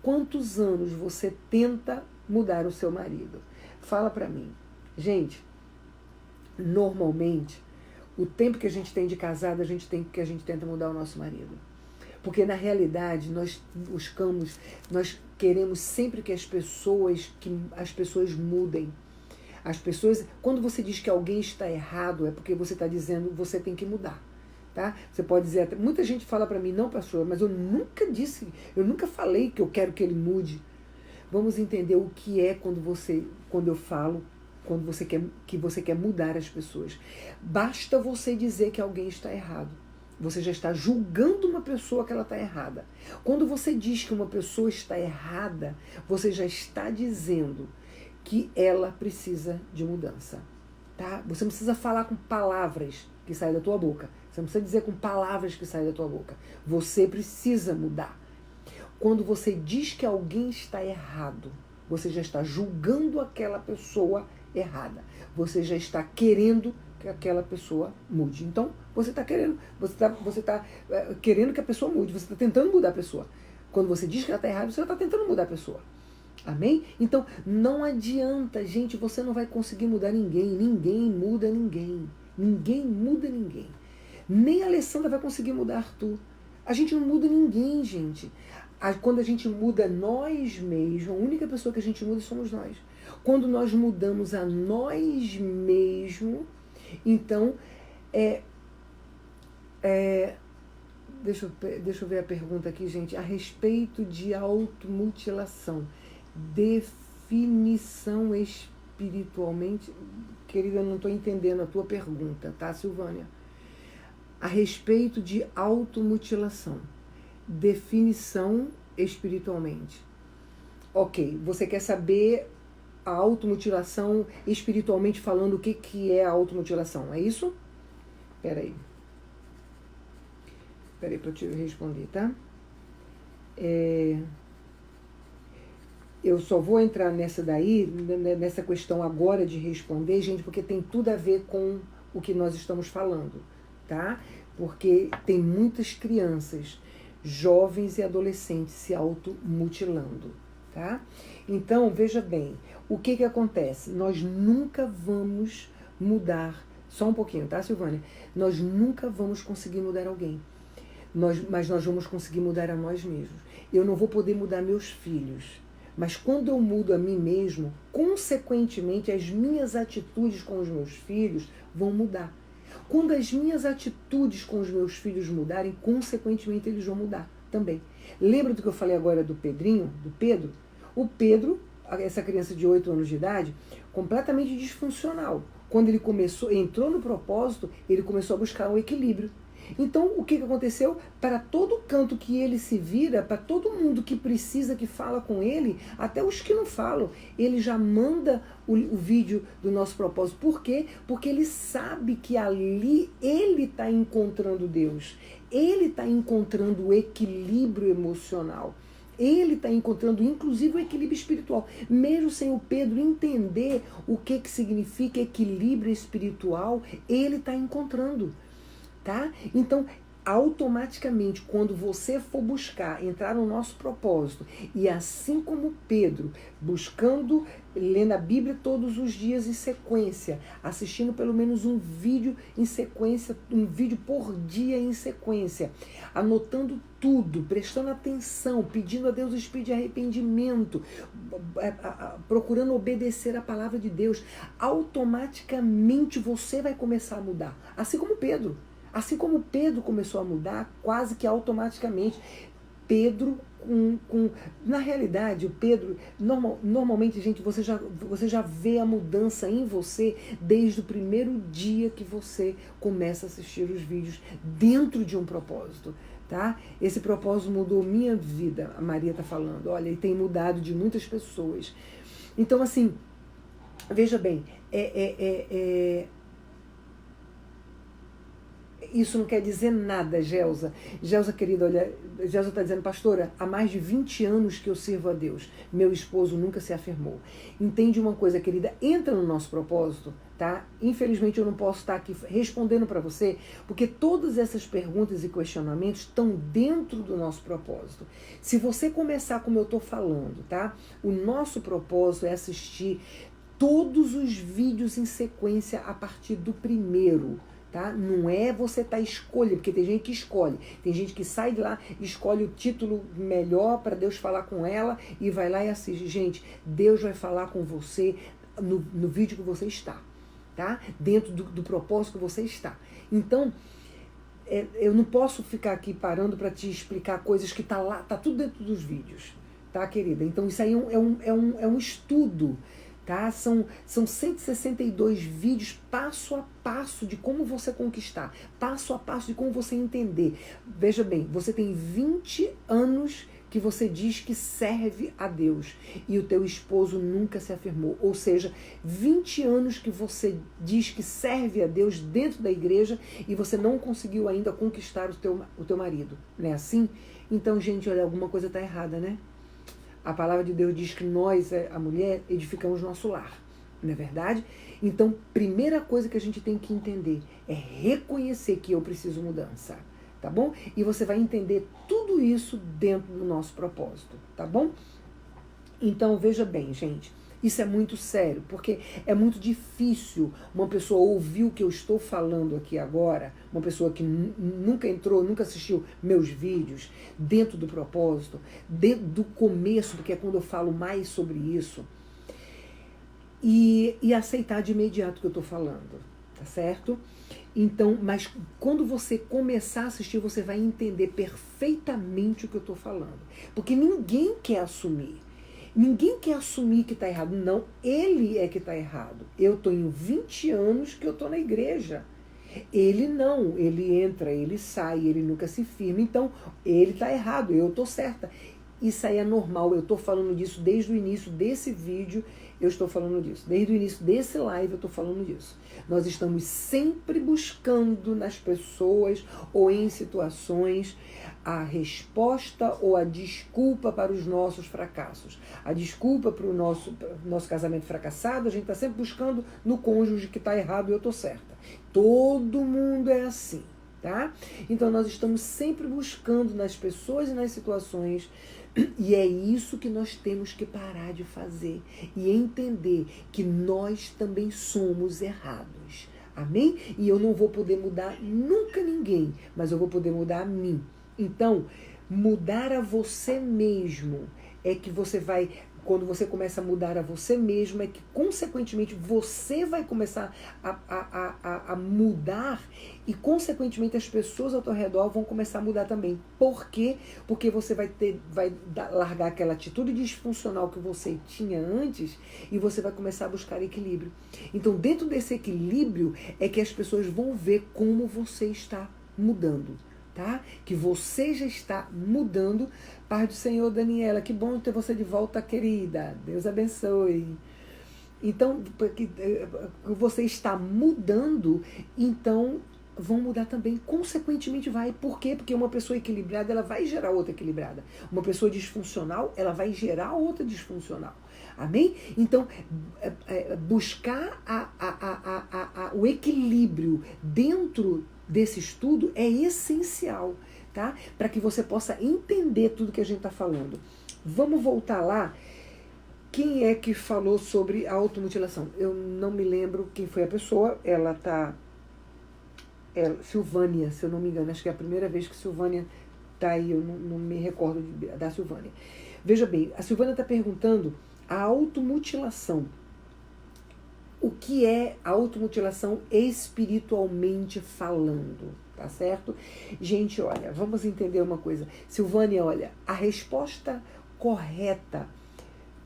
Quantos anos você tenta mudar o seu marido? Fala pra mim. Gente, normalmente, o tempo que a gente tem de casado, que a gente tenta mudar o nosso marido. Porque na realidade nós queremos sempre que as pessoas mudem. As pessoas, quando você diz que alguém está errado, é porque você está dizendo que você tem que mudar. Tá? Você pode dizer, muita gente fala para mim: não, pastor, mas eu nunca falei que eu quero que ele mude. Vamos entender o que é quando eu falo, quando você quer mudar as pessoas. Basta você dizer que alguém está errado. Você já está julgando uma pessoa que ela está errada. Quando você diz que uma pessoa está errada, você já está dizendo que ela precisa de mudança. Tá? Você não precisa falar com palavras que saem da tua boca. Você não precisa dizer com palavras que saem da tua boca. Você precisa mudar. Quando você diz que alguém está errado, você já está julgando aquela pessoa errada. Você já está querendo que aquela pessoa mude. Então, você está querendo que a pessoa mude. Você está tentando mudar a pessoa. Quando você diz que ela está errada, você está tentando mudar a pessoa. Amém? Então, não adianta, gente, você não vai conseguir mudar ninguém. Ninguém muda ninguém. Ninguém muda ninguém. Nem a Alessandra vai conseguir mudar Arthur. A gente não muda ninguém, gente. Quando a gente muda nós mesmos, a única pessoa que a gente muda somos nós. Quando nós mudamos a nós mesmos, então, deixa eu ver a pergunta aqui, gente. A respeito de automutilação, definição espiritualmente. Querida, eu não estou entendendo a tua pergunta, tá, Silvânia? A respeito de automutilação, definição espiritualmente. Ok, você quer saber a automutilação espiritualmente falando, o que é a automutilação, é isso? Peraí para eu te responder, tá? Eu só vou entrar nessa questão agora de responder, gente, porque tem tudo a ver com o que nós estamos falando, tá? Porque tem muitas crianças jovens e adolescentes se automutilando, tá? Então, veja bem, o que acontece? Nós nunca vamos mudar, só um pouquinho, tá, Silvânia? Nós nunca vamos conseguir mudar alguém, mas nós vamos conseguir mudar a nós mesmos. Eu não vou poder mudar meus filhos, mas quando eu mudo a mim mesmo, consequentemente, as minhas atitudes com os meus filhos vão mudar. Quando as minhas atitudes com os meus filhos mudarem, consequentemente, eles vão mudar também. Lembra do que eu falei agora do Pedrinho, do Pedro? O Pedro, essa criança de 8 anos de idade, completamente disfuncional. Quando ele entrou no propósito, ele começou a buscar um equilíbrio. Então, o que aconteceu? Para todo canto que ele se vira, para todo mundo que precisa, que fala com ele, até os que não falam, ele já manda o vídeo do nosso propósito. Por quê? Porque ele sabe que ali ele está encontrando Deus. Ele está encontrando o equilíbrio emocional. Ele está encontrando, inclusive, o equilíbrio espiritual. Mesmo sem o Pedro entender o que significa equilíbrio espiritual, ele está encontrando. Tá? Então, automaticamente, quando você for buscar entrar no nosso propósito, e assim como Pedro, buscando, lendo a Bíblia todos os dias em sequência, assistindo pelo menos um vídeo em sequência, um vídeo por dia em sequência, anotando tudo, prestando atenção, pedindo a Deus o espírito de arrependimento, procurando obedecer a palavra de Deus, automaticamente você vai começar a mudar, assim como Pedro. Assim como Pedro começou a mudar, quase que automaticamente, Pedro, na realidade, o Pedro, normalmente, gente, você já vê a mudança em você desde o primeiro dia que você começa a assistir os vídeos dentro de um propósito. Tá? Esse propósito mudou minha vida, a Maria está falando, olha, e tem mudado de muitas pessoas. Então, assim, veja bem, isso não quer dizer nada, Gelsa. Gelsa, querida, olha, Gelsa está dizendo, pastora, há mais de 20 anos que eu sirvo a Deus. Meu esposo nunca se afirmou. Entende uma coisa, querida? Entra no nosso propósito, tá? Infelizmente eu não posso estar aqui respondendo para você, porque todas essas perguntas e questionamentos estão dentro do nosso propósito. Se você começar como eu estou falando, tá? O nosso propósito é assistir todos os vídeos em sequência a partir do primeiro. Tá? Não é você estar escolhendo, porque tem gente que escolhe, tem gente que sai de lá, escolhe o título melhor para Deus falar com ela e vai lá e assiste. Gente, Deus vai falar com você no vídeo que você está, tá? Dentro do propósito que você está. Então, eu não posso ficar aqui parando para te explicar coisas que tá lá, tá tudo dentro dos vídeos, tá, querida? Então isso aí é um estudo. Tá? São 162 vídeos passo a passo de como você conquistar, passo a passo de como você entender. Veja bem, você tem 20 anos que você diz que serve a Deus e o teu esposo nunca se afirmou. Ou seja, 20 anos que você diz que serve a Deus dentro da igreja e você não conseguiu ainda conquistar o teu marido. Não é assim? Então, gente, olha, alguma coisa está errada, né? A palavra de Deus diz que nós, a mulher, edificamos nosso lar, não é verdade? Então, primeira coisa que a gente tem que entender é reconhecer que eu preciso mudança, tá bom? E você vai entender tudo isso dentro do nosso propósito, tá bom? Então, veja bem, gente, isso é muito sério, porque é muito difícil uma pessoa ouvir o que eu estou falando aqui agora, uma pessoa que nunca entrou, nunca assistiu meus vídeos, dentro do propósito, dentro do começo, porque é quando eu falo mais sobre isso, e aceitar de imediato o que eu estou falando, tá certo? Então, mas quando você começar a assistir, você vai entender perfeitamente o que eu estou falando, porque ninguém quer assumir. Ninguém quer assumir que está errado. Não, ele é que está errado. Eu tenho 20 anos que eu estou na igreja. Ele não, ele entra, ele sai, ele nunca se firma. Então, ele está errado, eu estou certa. Isso aí é normal, eu estou falando disso desde o início desse vídeo, eu estou falando disso. Desde o início desse live eu estou falando disso. Nós estamos sempre buscando nas pessoas ou em situações a resposta ou a desculpa para os nossos fracassos. A desculpa para o nosso casamento fracassado, a gente está sempre buscando no cônjuge que está errado e eu estou certa. Todo mundo é assim. tá? Então nós estamos sempre buscando nas pessoas e nas situações, e é isso que nós temos que parar de fazer e entender que nós também somos errados. Amém? E eu não vou poder mudar nunca ninguém, mas eu vou poder mudar a mim. Então, mudar a você mesmo é que você vai, quando você começa a mudar a você mesmo, é que consequentemente você vai começar a mudar e consequentemente as pessoas ao teu redor vão começar a mudar também. Por quê? Porque você vai largar aquela atitude disfuncional que você tinha antes e você vai começar a buscar equilíbrio. Então, dentro desse equilíbrio é que as pessoas vão ver como você está mudando. Tá? Que você já está mudando. Paz do Senhor, Daniela, que bom ter você de volta, querida. Deus abençoe. Então, porque você está mudando, então vão mudar também. Consequentemente vai. Por quê? Porque uma pessoa equilibrada, ela vai gerar outra equilibrada. Uma pessoa disfuncional, ela vai gerar outra disfuncional. Amém? Então, buscar o equilíbrio dentro desse estudo é essencial, tá? Para que você possa entender tudo que a gente está falando. Vamos voltar lá. Quem é que falou sobre a automutilação? Eu não me lembro quem foi a pessoa. Ela tá... Silvânia, se eu não me engano. Acho que é a primeira vez que Silvânia tá aí. Eu não me recordo da Silvânia. Veja bem, a Silvânia está perguntando a automutilação. O que é automutilação espiritualmente falando, tá certo? Gente, olha, vamos entender uma coisa. Silvânia, olha, a resposta correta,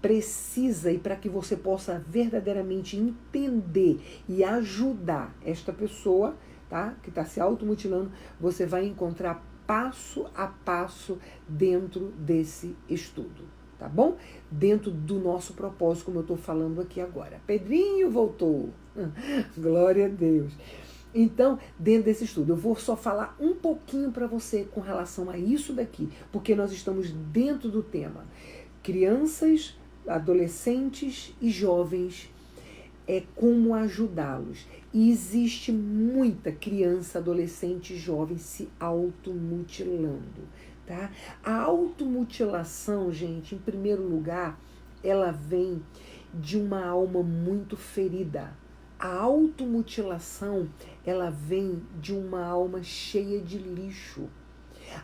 precisa, e para que você possa verdadeiramente entender e ajudar esta pessoa, tá, que está se automutilando, você vai encontrar passo a passo dentro desse estudo. Tá bom? Dentro do nosso propósito, como eu estou falando aqui agora. Pedrinho voltou. Glória a Deus. Então, dentro desse estudo, eu vou só falar um pouquinho para você com relação a isso daqui, porque nós estamos dentro do tema. Crianças, adolescentes e jovens, como ajudá-los. E existe muita criança, adolescente e jovem se automutilando. Tá? A automutilação, gente, em primeiro lugar, ela vem de uma alma muito ferida. A automutilação, ela vem de uma alma cheia de lixo.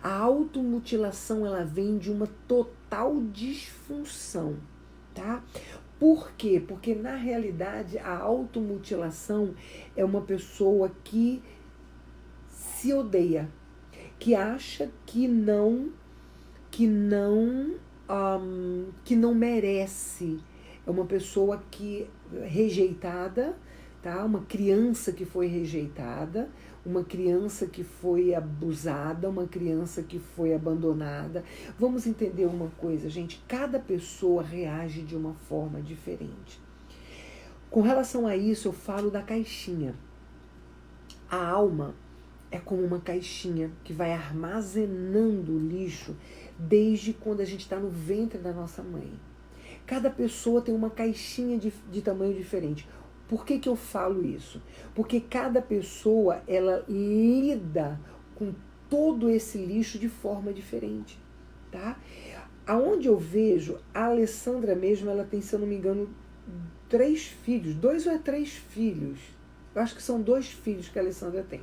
A automutilação, ela vem de uma total disfunção, tá? Por quê? Porque, na realidade, a automutilação é uma pessoa que se odeia, que acha que não merece. É uma pessoa que rejeitada, tá? Uma criança que foi rejeitada, uma criança que foi abusada, uma criança que foi abandonada. Vamos entender uma coisa, gente, cada pessoa reage de uma forma diferente. Com relação a isso, eu falo da caixinha. A alma é como uma caixinha que vai armazenando o lixo desde quando a gente está no ventre da nossa mãe. Cada pessoa tem uma caixinha de tamanho diferente. Por que eu falo isso? Porque cada pessoa, ela lida com todo esse lixo de forma diferente, tá? Aonde eu vejo, a Alessandra mesmo, ela tem, se eu não me engano, 3 filhos, 2 ou 3 filhos. Eu acho que são 2 filhos que a Alessandra tem.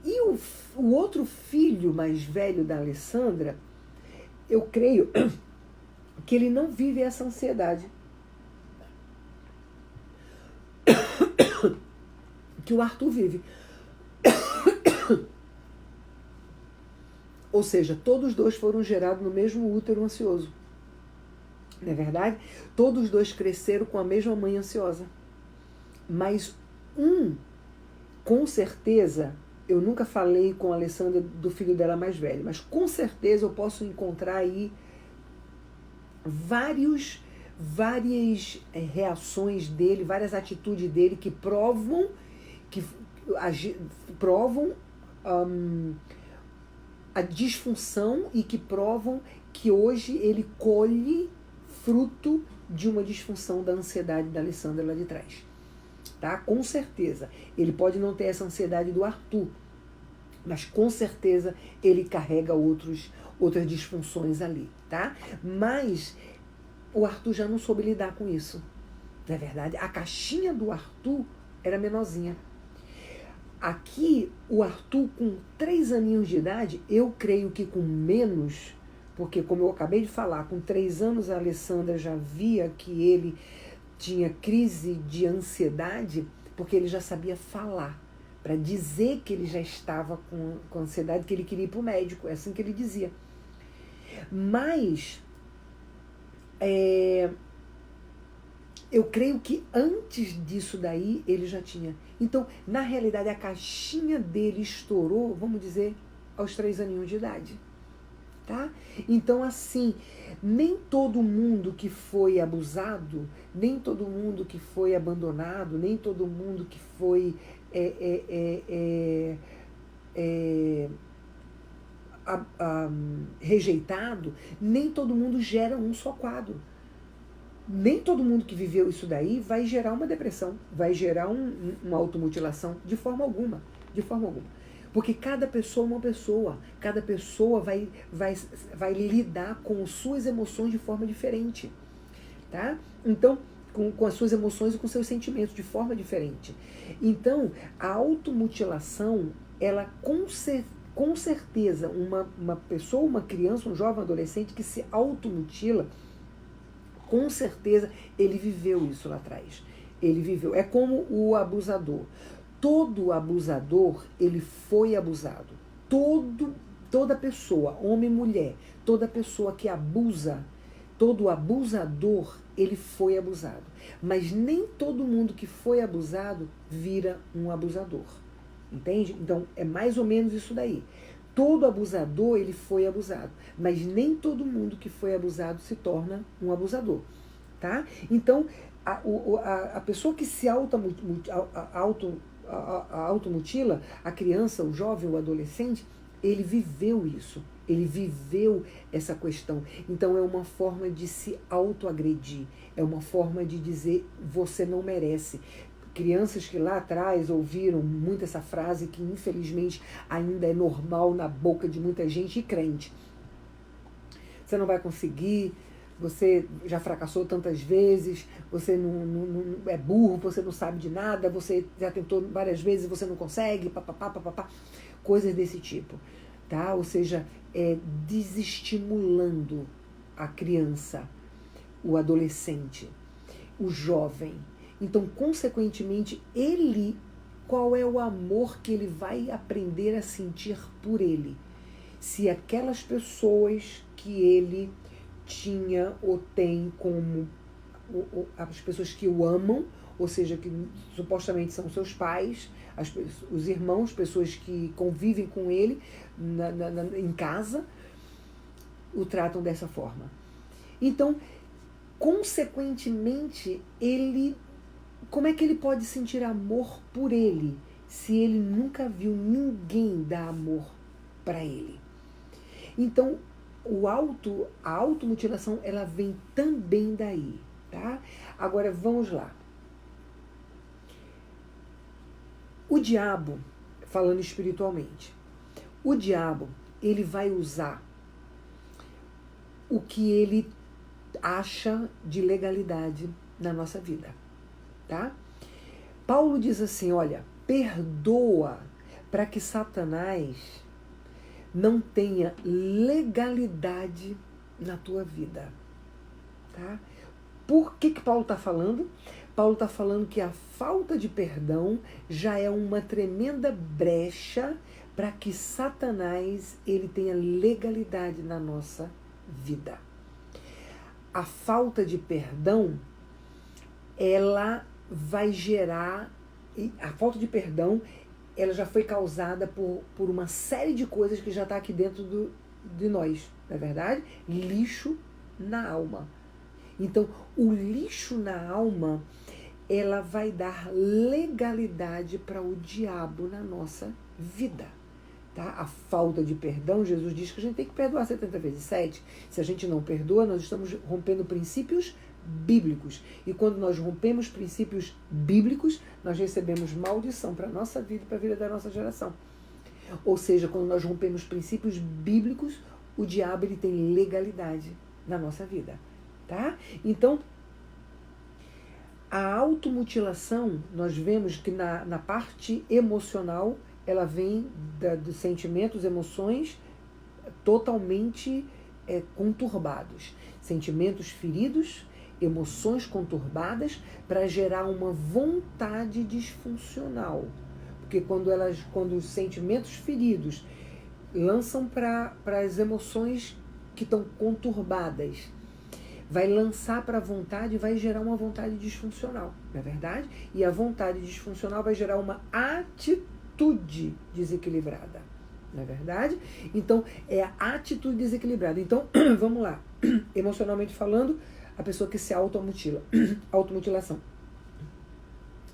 E o outro filho mais velho da Alessandra, eu creio que ele não vive essa ansiedade que o Arthur vive. Ou seja, todos os dois foram gerados no mesmo útero ansioso. Não é verdade? Todos os dois cresceram com a mesma mãe ansiosa. Mas com certeza, eu nunca falei com a Alessandra do filho dela mais velho, mas com certeza eu posso encontrar aí várias reações dele, várias atitudes dele que provam a disfunção e que provam que hoje ele colhe fruto de uma disfunção da ansiedade da Alessandra lá de trás. Tá? Com certeza. Ele pode não ter essa ansiedade do Arthur, Mas com certeza ele carrega outras disfunções ali, tá? Mas o Arthur já não soube lidar com isso. Não é verdade? A caixinha do Arthur era menorzinha. Aqui, o Arthur, com 3 aninhos de idade, eu creio que com menos, porque como eu acabei de falar, com 3 anos a Alessandra já via que ele tinha crise de ansiedade, porque ele já sabia falar, para dizer que ele já estava com ansiedade, que ele queria ir para o médico, é assim que ele dizia. Mas, eu creio que antes disso daí, ele já tinha. Então, na realidade, a caixinha dele estourou, vamos dizer, aos 3 aninhos de idade. Tá? Então, assim, nem todo mundo que foi abusado, nem todo mundo que foi abandonado, nem todo mundo que foi rejeitado, nem todo mundo gera um só quadro. Nem todo mundo que viveu isso daí vai gerar uma depressão, vai gerar uma automutilação, de forma alguma, de forma alguma. Porque cada pessoa é uma pessoa, cada pessoa vai lidar com suas emoções de forma diferente, tá? Então, com as suas emoções e com seus sentimentos de forma diferente. Então, a automutilação, ela com certeza, uma pessoa, uma criança, um jovem adolescente que se automutila, com certeza ele viveu isso lá atrás. Ele viveu. É como o abusador. Todo abusador, ele foi abusado. Toda pessoa, homem e mulher, toda pessoa que abusa, todo abusador, ele foi abusado. Mas nem todo mundo que foi abusado vira um abusador. Entende? Então, é mais ou menos isso daí. Todo abusador, ele foi abusado. Mas nem todo mundo que foi abusado se torna um abusador. Tá? Então, a pessoa que se automutila, a criança, o jovem, o adolescente, ele viveu isso. Ele viveu essa questão. Então, é uma forma de se autoagredir. É uma forma de dizer, você não merece. Crianças que lá atrás ouviram muito essa frase, que infelizmente ainda é normal na boca de muita gente e crente. Você não vai conseguir, você já fracassou tantas vezes, você não é burro, você não sabe de nada, você já tentou várias vezes e você não consegue, papapá, coisas desse tipo. Tá? Ou seja, desestimulando a criança, o adolescente, o jovem. Então, consequentemente, qual é o amor que ele vai aprender a sentir por ele? Se aquelas pessoas que ele tinha ou tem como as pessoas que o amam, ou seja, que supostamente são seus pais, os irmãos, pessoas que convivem com ele em casa, o tratam dessa forma. Então, consequentemente, como é que ele pode sentir amor por ele se ele nunca viu ninguém dar amor para ele? Então, a automutilação, ela vem também daí, tá? Agora, vamos lá. O diabo, falando espiritualmente, o diabo, ele vai usar o que ele acha de legalidade na nossa vida, tá? Paulo diz assim, olha, perdoa para que Satanás não tenha legalidade na tua vida, tá? Por que Paulo está falando? Paulo está falando que a falta de perdão já é uma tremenda brecha para que Satanás ele tenha legalidade na nossa vida. A falta de perdão, ela vai gerar, a falta de perdão, ela já foi causada por uma série de coisas que já está aqui dentro de nós, não é verdade? Lixo na alma. Então, o lixo na alma, ela vai dar legalidade para o diabo na nossa vida. Tá? A falta de perdão, Jesus diz que a gente tem que perdoar 70 vezes 7. Se a gente não perdoa, nós estamos rompendo princípios bíblicos. E quando nós rompemos princípios bíblicos, nós recebemos maldição para a nossa vida e para a vida da nossa geração. Ou seja, quando nós rompemos princípios bíblicos, o diabo ele tem legalidade na nossa vida, tá? Então, a automutilação, nós vemos que na parte emocional, ela vem dos sentimentos, emoções totalmente conturbados. Sentimentos feridos, emoções conturbadas, para gerar uma vontade disfuncional. Porque quando os sentimentos feridos lançam para as emoções que estão conturbadas, vai lançar para a vontade e vai gerar uma vontade disfuncional, não é verdade? E a vontade disfuncional vai gerar uma atitude desequilibrada, não é verdade? Então, é a atitude desequilibrada. Então, vamos lá. Emocionalmente falando, a pessoa que se automutila. Automutilação.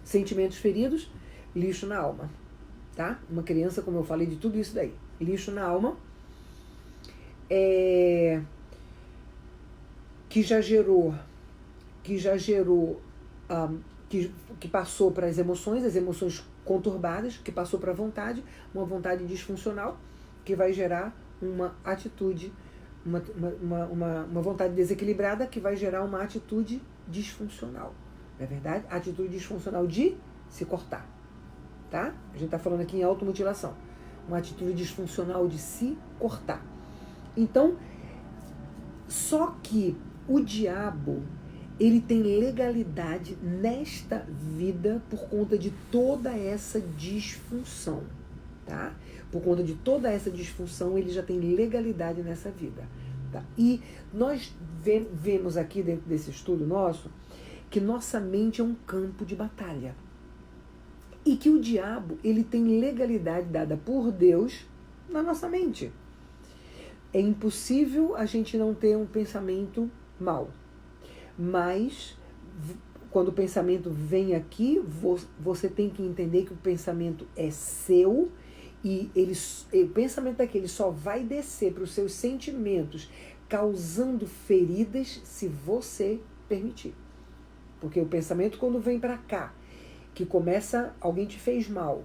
Sentimentos feridos, lixo na alma, tá? Uma criança, como eu falei, de tudo isso daí. Lixo na alma. Que já gerou, que passou para as emoções conturbadas, que passou para a vontade, uma vontade disfuncional, que vai gerar uma atitude, uma vontade desequilibrada, que vai gerar uma atitude disfuncional. Não é verdade? A atitude disfuncional de se cortar. Tá? A gente está falando aqui em automutilação. Uma atitude disfuncional de se cortar. Então, só que o diabo, ele tem legalidade nesta vida por conta de toda essa disfunção, tá? Por conta de toda essa disfunção, ele já tem legalidade nessa vida, tá? E nós vemos aqui dentro desse estudo nosso que nossa mente é um campo de batalha. E que o diabo, ele tem legalidade dada por Deus na nossa mente. É impossível a gente não ter um pensamento mau. Mas, quando o pensamento vem aqui, você tem que entender que o pensamento é seu e o pensamento daquele só vai descer para os seus sentimentos, causando feridas, se você permitir. Porque o pensamento, quando vem para cá, que começa, alguém te fez mal,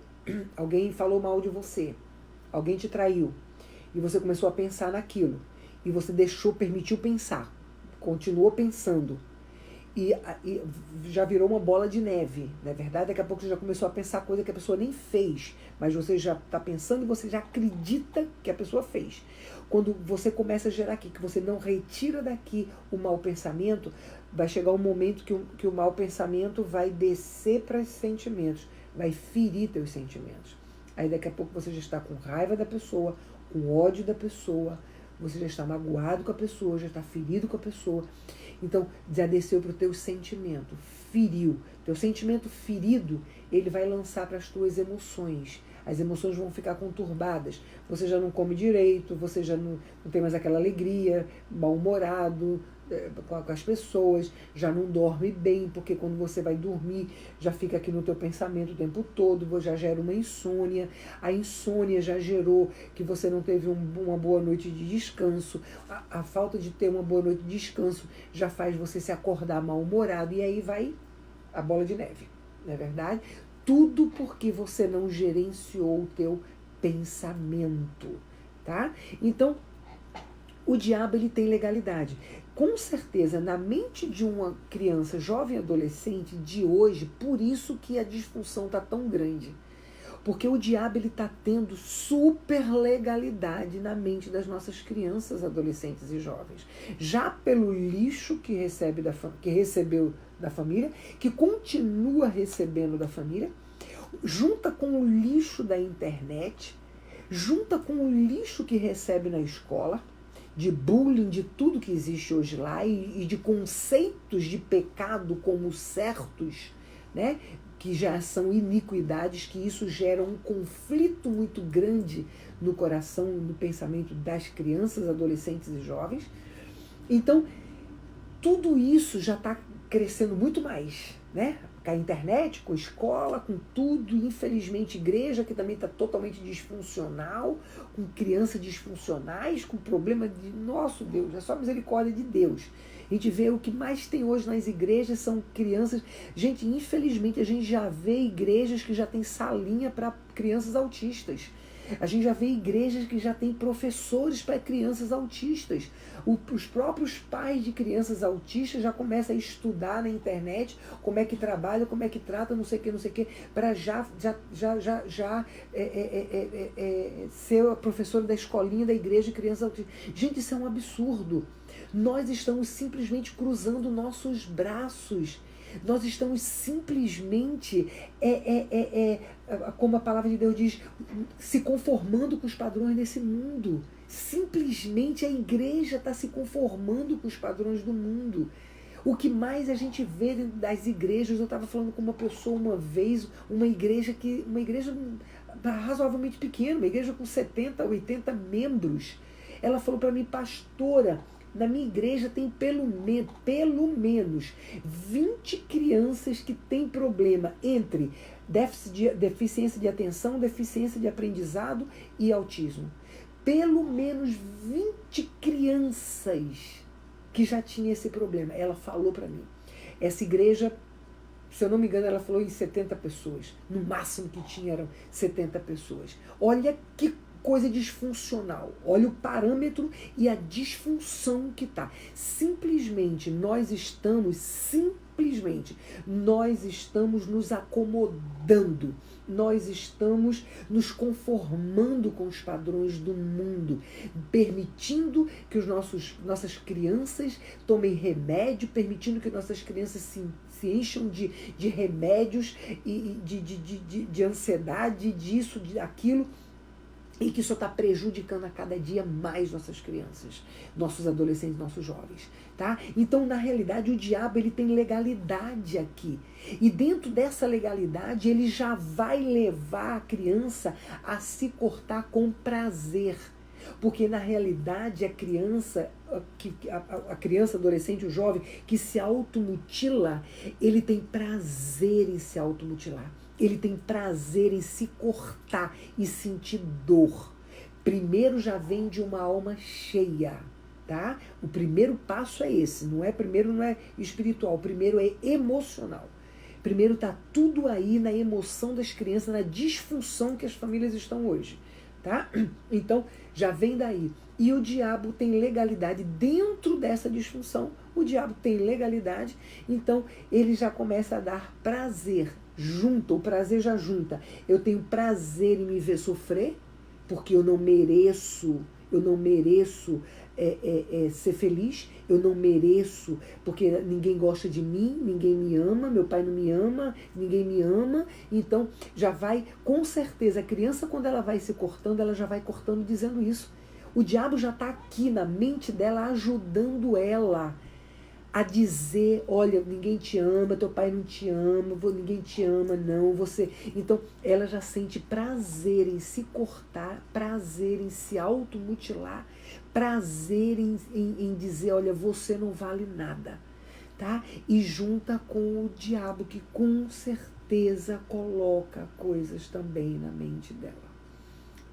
alguém falou mal de você, alguém te traiu, e você começou a pensar naquilo, e você permitiu pensar, continuou pensando, e já virou uma bola de neve, não é verdade? Daqui a pouco você já começou a pensar coisa que a pessoa nem fez, mas você já está pensando e você já acredita que a pessoa fez. Quando você começa a gerar aqui, que você não retira daqui o mau pensamento, vai chegar um momento que o mau pensamento vai descer para os sentimentos, vai ferir teus sentimentos. Aí daqui a pouco você já está com raiva da pessoa, com ódio da pessoa, você já está magoado com a pessoa, já está ferido com a pessoa. Então, já desceu para o teu sentimento, feriu. Teu sentimento ferido, ele vai lançar para as tuas emoções. As emoções vão ficar conturbadas. Você já não come direito, você já não tem mais aquela alegria, mal-humorado com as pessoas, já não dorme bem, porque quando você vai dormir, já fica aqui no teu pensamento o tempo todo, já gera uma insônia. A insônia já gerou que você não teve uma boa noite de descanso. A falta de ter uma boa noite de descanso já faz você se acordar mal-humorado, e aí vai a bola de neve, não é verdade? Tudo porque você não gerenciou o teu pensamento, tá? Então, o diabo, ele tem legalidade. Com certeza, na mente de uma criança, jovem, adolescente de hoje, por isso que a disfunção está tão grande. Porque o diabo, ele está tendo super legalidade na mente das nossas crianças, adolescentes e jovens. Já pelo lixo que recebeu da família, que continua recebendo da família, junta com o lixo da internet, junta com o lixo que recebe na escola, de bullying, de tudo que existe hoje lá, e de conceitos de pecado como certos, né? Que já são iniquidades, que isso gera um conflito muito grande no coração, no pensamento das crianças, adolescentes e jovens. Então, tudo isso já está crescendo muito mais, né? Com a internet, com a escola, com tudo, infelizmente igreja que também está totalmente disfuncional, com crianças disfuncionais, com problema de, nosso Deus, é só misericórdia de Deus. A gente vê o que mais tem hoje nas igrejas são crianças. Gente, infelizmente a gente já vê igrejas que já tem salinha para crianças autistas. A gente já vê igrejas que já tem professores para crianças autistas. Os próprios pais de crianças autistas já começam a estudar na internet como é que trabalha, como é que trata, não sei o que, para já ser a professora da escolinha da igreja de crianças autistas. Gente, isso é um absurdo. Nós estamos simplesmente cruzando nossos braços. Nós estamos simplesmente, como a palavra de Deus diz, se conformando com os padrões desse mundo. Simplesmente a igreja está se conformando com os padrões do mundo. O que mais a gente vê dentro das igrejas, eu estava falando com uma pessoa uma vez, uma igreja razoavelmente pequena, uma igreja com 70, 80 membros. Ela falou para mim, pastora, na minha igreja tem pelo menos 20 crianças que têm problema entre deficiência de atenção, deficiência de aprendizado e autismo. Pelo menos 20 crianças que já tinham esse problema. Ela falou para mim. Essa igreja, se eu não me engano, ela falou em 70 pessoas. No máximo que tinha eram 70 pessoas. Olha que coisa disfuncional. Olha o parâmetro e a disfunção que está. Simplesmente nós estamos nos acomodando. Nós estamos nos conformando com os padrões do mundo, permitindo que nossas crianças tomem remédio, permitindo que nossas crianças se encham de remédios e de ansiedade, disso, daquilo, e que isso está prejudicando a cada dia mais nossas crianças, nossos adolescentes, nossos jovens, tá? Então, na realidade, o diabo ele tem legalidade aqui. E dentro dessa legalidade, ele já vai levar a criança a se cortar com prazer. Porque, na realidade, a criança, adolescente, o jovem, que se automutila, ele tem prazer em se automutilar. Ele tem prazer em se cortar e sentir dor. Primeiro já vem de uma alma cheia, tá? O primeiro passo é esse, não é espiritual, o primeiro é emocional. Primeiro está tudo aí na emoção das crianças, na disfunção que as famílias estão hoje, tá? Então, já vem daí. E o diabo tem legalidade dentro dessa disfunção. O diabo tem legalidade, então ele já começa a dar prazer. O prazer já junta. Eu tenho prazer em me ver sofrer, porque eu não mereço ser feliz, eu não mereço, porque ninguém gosta de mim, ninguém me ama, meu pai não me ama, ninguém me ama. Então já vai, com certeza, a criança quando ela vai se cortando, ela já vai cortando dizendo isso. O diabo já está aqui na mente dela, ajudando ela a dizer, olha, ninguém te ama, teu pai não te ama, ninguém te ama, não, você... Então, ela já sente prazer em se cortar, prazer em se automutilar, prazer em dizer, olha, você não vale nada, tá? E junta com o diabo, que com certeza coloca coisas também na mente dela,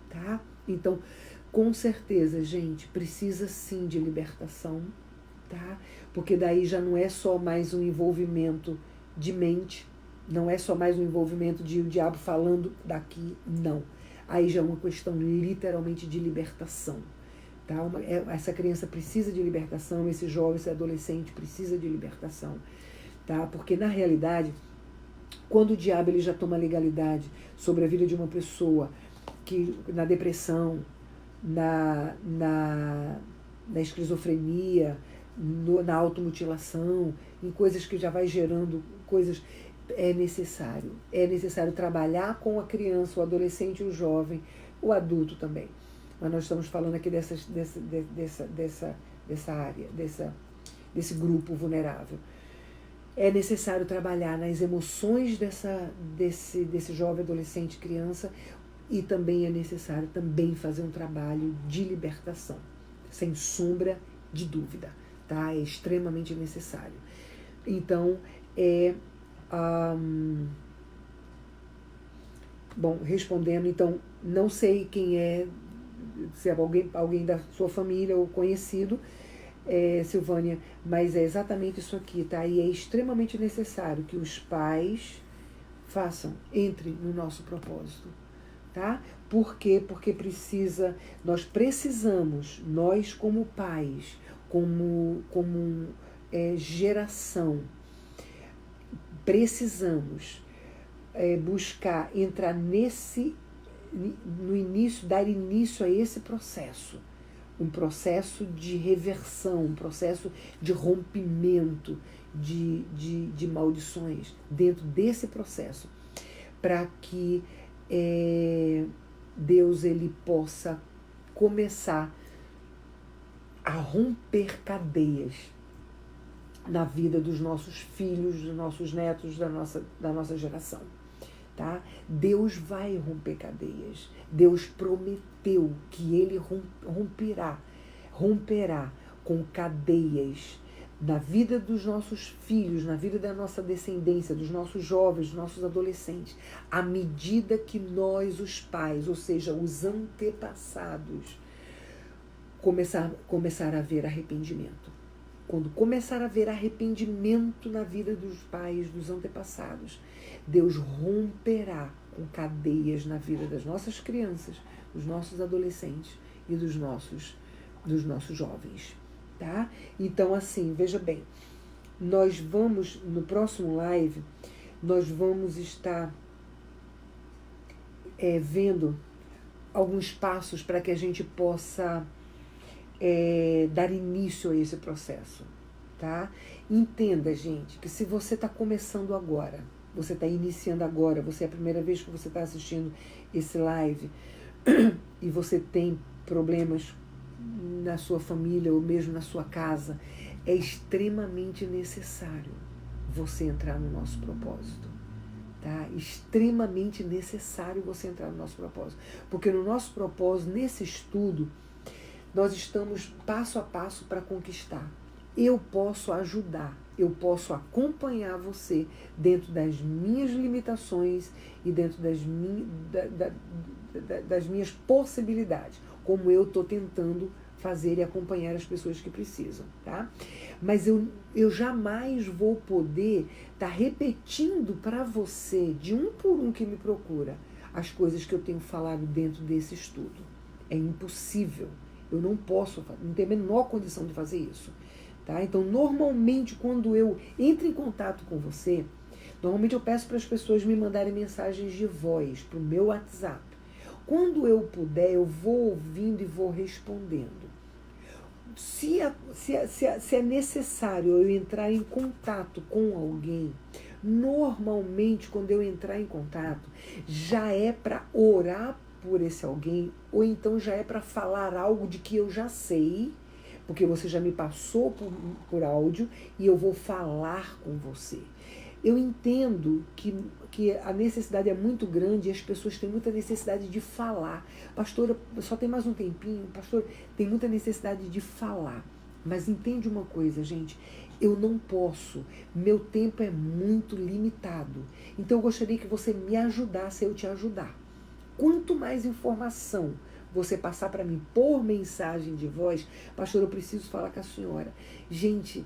tá? Então, com certeza, gente, precisa sim de libertação, tá? Porque daí já não é só mais um envolvimento de mente, não é só mais um envolvimento de o diabo falando daqui, não. Aí já é uma questão literalmente de libertação, tá? Essa criança precisa de libertação, esse jovem, esse adolescente precisa de libertação, tá? Porque na realidade, quando o diabo ele já toma legalidade sobre a vida de uma pessoa, que na depressão, na esquizofrenia, na automutilação, em coisas que já vai gerando coisas, é necessário trabalhar com a criança, o adolescente, o jovem, o adulto também. Mas nós estamos falando aqui dessa área, desse grupo vulnerável. É necessário trabalhar nas emoções desse jovem, adolescente, criança, e também é necessário também fazer um trabalho de libertação, sem sombra de dúvida. Tá? É extremamente necessário. Então, bom, respondendo, então, não sei quem é, se é alguém da sua família ou conhecido, Silvânia, mas é exatamente isso aqui, tá? E é extremamente necessário que os pais entrem no nosso propósito, tá? Por quê? Porque nós precisamos, nós como pais, como geração, precisamos buscar entrar no início, dar início a esse processo. Um processo de reversão, um processo de rompimento de maldições dentro desse processo, para que Deus ele possa começar a romper cadeias na vida dos nossos filhos, dos nossos netos, da nossa geração. Tá? Deus vai romper cadeias. Deus prometeu que ele romperá com cadeias na vida dos nossos filhos, na vida da nossa descendência, dos nossos jovens, dos nossos adolescentes, à medida que nós, os pais, ou seja, os antepassados, começar a haver arrependimento. Quando começar a haver arrependimento na vida dos pais, dos antepassados, Deus romperá com cadeias na vida das nossas crianças, dos nossos adolescentes e dos nossos jovens. Tá? Então, assim, veja bem, nós vamos, no próximo live, nós vamos estar vendo alguns passos para que a gente possa dar início a esse processo. Tá? Entenda, gente, que se você está começando agora, você está iniciando agora, você é a primeira vez que você está assistindo esse live e você tem problemas na sua família ou mesmo na sua casa, é extremamente necessário você entrar no nosso propósito. Tá? Extremamente necessário você entrar no nosso propósito. Porque no nosso propósito, nesse estudo, nós estamos passo a passo para conquistar. Eu posso ajudar, eu posso acompanhar você dentro das minhas limitações e dentro das minhas possibilidades, como eu estou tentando fazer e acompanhar as pessoas que precisam, tá? Mas eu jamais vou poder estar repetindo para você, de um por um que me procura, as coisas que eu tenho falado dentro desse estudo. É impossível. Eu não posso, não tenho a menor condição de fazer isso. Tá? Então, normalmente, quando eu entro em contato com você, normalmente eu peço para as pessoas me mandarem mensagens de voz para o meu WhatsApp. Quando eu puder, eu vou ouvindo e vou respondendo. Se é necessário eu entrar em contato com alguém, normalmente, quando eu entrar em contato, já é para orar por esse alguém, ou então já é para falar algo de que eu já sei, porque você já me passou por áudio e eu vou falar com você. Eu entendo que a necessidade é muito grande e as pessoas têm muita necessidade de falar. Pastora, só tem mais um tempinho. Pastor, tem muita necessidade de falar. Mas entende uma coisa, gente, eu não posso. Meu tempo é muito limitado. Então eu gostaria que você me ajudasse a eu te ajudar. Quanto mais informação você passar para mim por mensagem de voz, pastor, eu preciso falar com a senhora. Gente,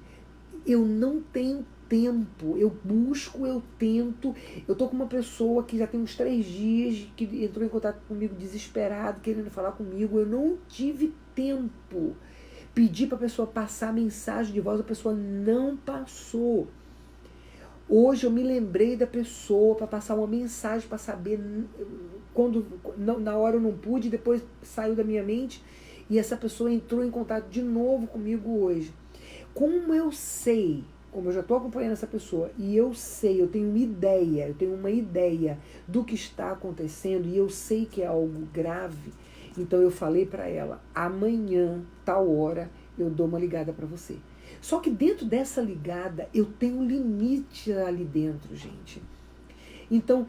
eu não tenho tempo, eu busco, eu tento. Eu tô com uma pessoa que já tem uns 3 dias, que entrou em contato comigo desesperado, querendo falar comigo. Eu não tive tempo. Pedi para a pessoa passar mensagem de voz, a pessoa não passou. Hoje eu me lembrei da pessoa para passar uma mensagem, para saber, na hora eu não pude, depois saiu da minha mente, e essa pessoa entrou em contato de novo comigo hoje. Como eu sei, como eu já estou acompanhando essa pessoa, e eu sei, eu tenho uma ideia do que está acontecendo, e eu sei que é algo grave, então eu falei para ela, amanhã, tal hora, eu dou uma ligada para você. Só que dentro dessa ligada, eu tenho um limite ali dentro, gente. Então,